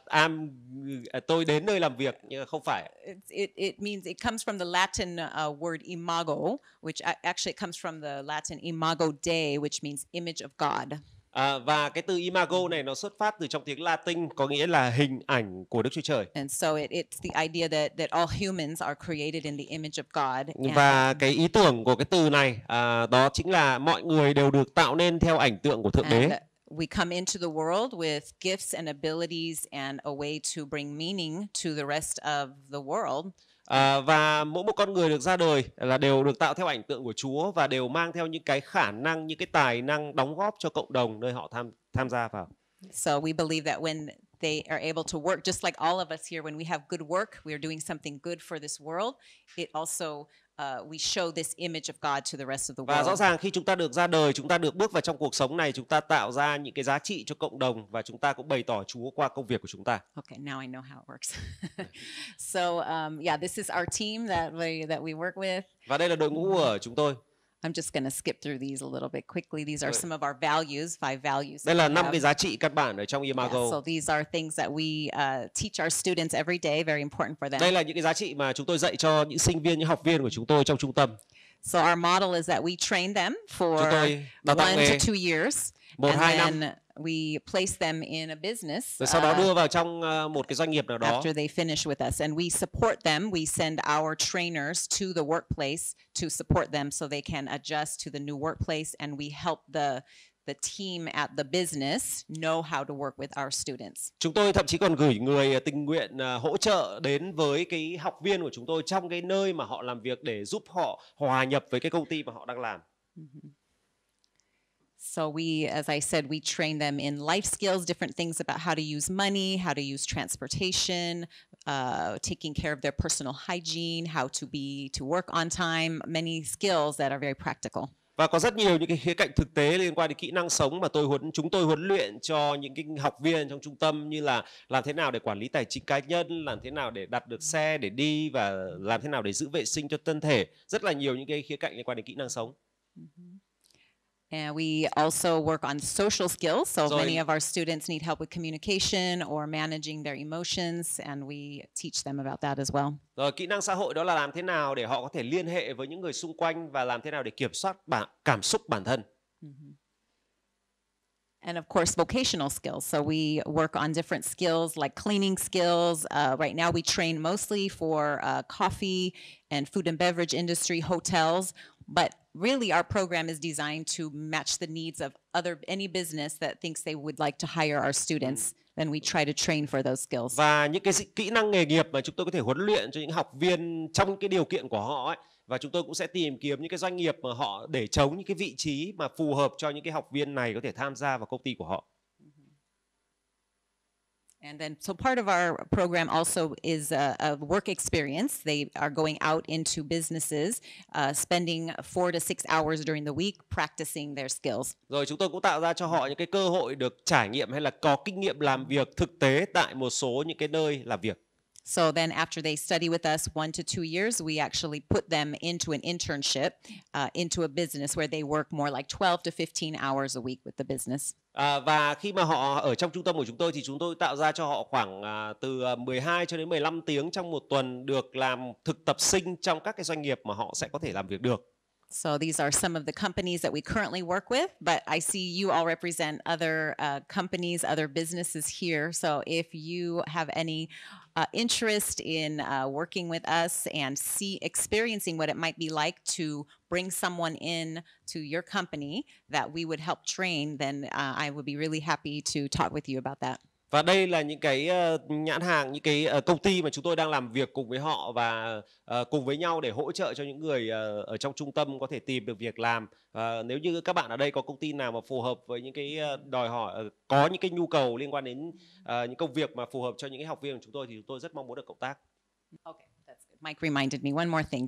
tôi đến nơi làm việc, nhưng không phải. It means it comes from the Latin word imago, which actually comes from the Latin imago Dei, which means image of God. Và cái từ imago này nó xuất phát từ trong tiếng Latin có nghĩa là hình ảnh của Đức Chúa Trời. And so it's the idea that all humans are created in the image of God. Và cái ý tưởng của cái từ này đó chính là mọi người đều được tạo nên theo ảnh tượng của Thượng Đế. We come into the world with gifts and abilities and a way to bring meaning to the rest of the world. Và mỗi một con người được ra đời là đều được tạo theo ảnh tượng của Chúa và đều mang theo những cái khả năng, những cái tài năng đóng góp cho cộng đồng nơi họ tham gia vào. So we believe that when they are able to work, just like all of us here, when we have good work, we are doing something good for this world. It also we show this image of God to the rest of the world. Và rõ ràng khi chúng ta được ra đời, chúng ta được bước vào trong cuộc sống này, chúng ta tạo ra những cái giá trị cho cộng đồng và chúng ta cũng bày tỏ Chúa qua công việc của chúng ta. Okay, now I know how it works. So yeah, this is our team that we work with. Và đây là đội ngũ của chúng tôi. I'm just going to skip through these a little bit quickly. These are some of our values, 5 values. Đây là 5 cái giá trị căn bản ở trong Imago. Yeah, so these are things that we teach our students every day, very important for them. Đây là những cái giá trị mà chúng tôi dạy cho những sinh viên, những học viên của chúng tôi trong trung tâm. So our model is that we train them for 1 to 2 years. 1-2 năm. Then we place them in a business. Rồi sau đó đưa vào trong một cái doanh nghiệp nào đó. After they finish with us, and we support them. We send our trainers to the workplace to support them so they can adjust to the new workplace, and we help the team at the business know how to work with our students. Chúng tôi thậm chí còn gửi người tình nguyện hỗ trợ đến với cái học viên của chúng tôi trong cái nơi mà họ làm việc để giúp họ hòa nhập với cái công ty mà họ đang làm. So we, as I said, we train them in life skills, different things about how to use money, how to use transportation, taking care of their personal hygiene, how to work on time, many skills that are very practical. Và có rất nhiều những cái khía cạnh thực tế liên quan đến kỹ năng sống mà chúng tôi huấn luyện cho những cái học viên trong trung tâm, như là làm thế nào để quản lý tài chính cá nhân, làm thế nào để đặt được xe để đi, và làm thế nào để giữ vệ sinh cho thân thể. Rất là nhiều những cái khía cạnh liên quan đến kỹ năng sống. And we also work on social skills. So many of our students need help with communication or managing their emotions, and we teach them about that as well. Rồi kỹ năng xã hội đó là làm thế nào để họ có thể liên hệ với những người xung quanh và làm thế nào để kiểm soát cảm xúc bản thân. And of course, vocational skills. So we work on different skills like cleaning skills. Right now we train mostly for coffee and food and beverage industry, hotels. But really our program is designed to match the needs of any business that thinks they would like to hire our students. Then we try to train for those skills. Và những cái kỹ năng nghề nghiệp mà chúng tôi có thể huấn luyện cho những học viên trong cái điều kiện của họ ấy. Và chúng tôi cũng sẽ tìm kiếm những cái doanh nghiệp mà họ để trống những cái vị trí mà phù hợp cho những cái học viên này có thể tham gia vào công ty của họ. And then, so part of our program also is a work experience. They are going out into businesses, spending 4 to 6 hours during the week practicing their skills. Rồi chúng tôi cũng tạo ra cho họ những cái cơ hội được trải nghiệm hay là có kinh nghiệm làm việc thực tế tại một số những cái nơi làm việc. So then after they study with us 1 to 2 years, we actually put them into an internship, into a business where they work more like 12 to 15 hours a week with the business. Và khi mà họ ở trong trung tâm của chúng tôi thì chúng tôi tạo ra cho họ khoảng từ 12 cho đến 15 tiếng trong một tuần được làm thực tập sinh trong các cái doanh nghiệp mà họ sẽ có thể làm việc được. So these are some of the companies that we currently work with, but I see you all represent other companies, other businesses here. So if you have any interest in working with us and experiencing what it might be like to bring someone in to your company that we would help train, then I would be really happy to talk with you about that. Và đây là những cái nhãn hàng, những cái công ty mà chúng tôi đang làm việc cùng với họ và cùng với nhau để hỗ trợ cho những người ở trong trung tâm có thể tìm được việc làm. Nếu như các bạn ở đây có công ty nào mà phù hợp với những cái đòi hỏi, có những cái nhu cầu liên quan đến những công việc mà phù hợp cho những cái học viên của chúng tôi thì chúng tôi rất mong muốn được cộng tác. Okay, that's good. Mike reminded me one more thing,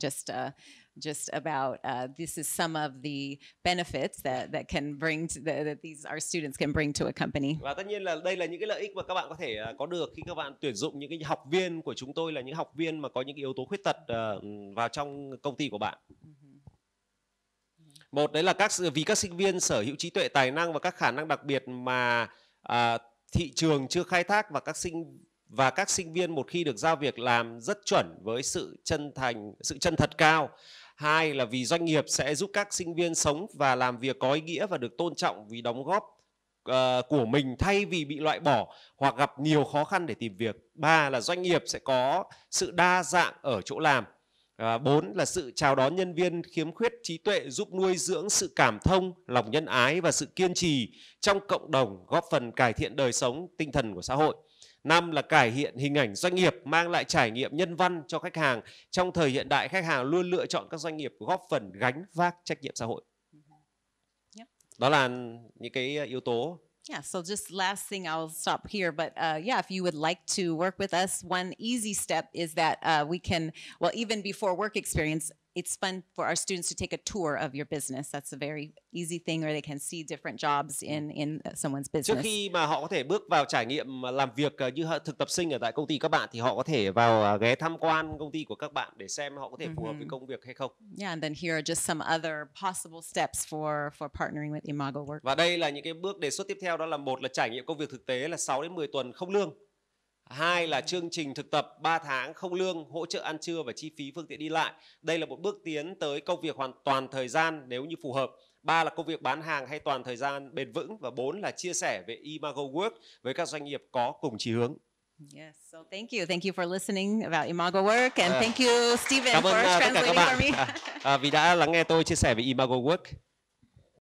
just about this is some of the benefits that can bring that these our students can bring to a company. Và tất nhiên là đây là những cái lợi ích mà các bạn có thể có được khi các bạn tuyển dụng những cái học viên của chúng tôi, là những học viên mà có những yếu tố khuyết tật vào trong công ty của bạn. Một đấy là vì các sinh viên sở hữu trí tuệ, tài năng và các khả năng đặc biệt mà thị trường chưa khai thác, và các sinh viên một khi được giao việc làm rất chuẩn với sự chân thật cao. Hai là vì doanh nghiệp sẽ giúp các sinh viên sống và làm việc có ý nghĩa và được tôn trọng vì đóng góp của mình thay vì bị loại bỏ hoặc gặp nhiều khó khăn để tìm việc. Ba là doanh nghiệp sẽ có sự đa dạng ở chỗ làm. 4 là sự chào đón nhân viên khiếm khuyết trí tuệ, giúp nuôi dưỡng sự cảm thông, lòng nhân ái và sự kiên trì trong cộng đồng, góp phần cải thiện đời sống tinh thần của xã hội. 5 là cải thiện hình ảnh doanh nghiệp, mang lại trải nghiệm nhân văn cho khách hàng. Trong thời hiện đại, khách hàng luôn lựa chọn các doanh nghiệp góp phần gánh vác trách nhiệm xã hội. Đó là những cái yếu tố. Yeah, so just last thing, I'll stop here. But yeah, if you would like to work with us, one easy step is that we can, well, even before work experience, it's fun for our students to take a tour of your business. That's a very easy thing, or they can see different jobs in someone's Trước business. khi mà họ có thể bước vào trải nghiệm làm việc như thực tập sinh ở tại công ty các bạn, thì họ có thể vào ghé tham quan công ty của các bạn để xem họ có thể phù hợp với công việc hay không. Yeah, and then here are just some other possible steps for partnering with Imago Work. Và đây là những cái bước đề xuất tiếp theo, đó là một là trải nghiệm công việc thực tế là 6 đến 10 tuần không lương. 2 là chương trình thực tập 3 tháng không lương, hỗ trợ ăn trưa và chi phí phương tiện đi lại. Đây là một bước tiến tới công việc hoàn toàn thời gian nếu như phù hợp. 3 là công việc bán hàng hay toàn thời gian bền vững. Và 4 là chia sẻ về Imago Work với các doanh nghiệp có cùng chí hướng. Yes, so thank you for listening about Imago Work, and thank you Stephen Cảm ơn for tất cả các translating for me. bạn vì đã lắng nghe tôi chia sẻ về Imago Work.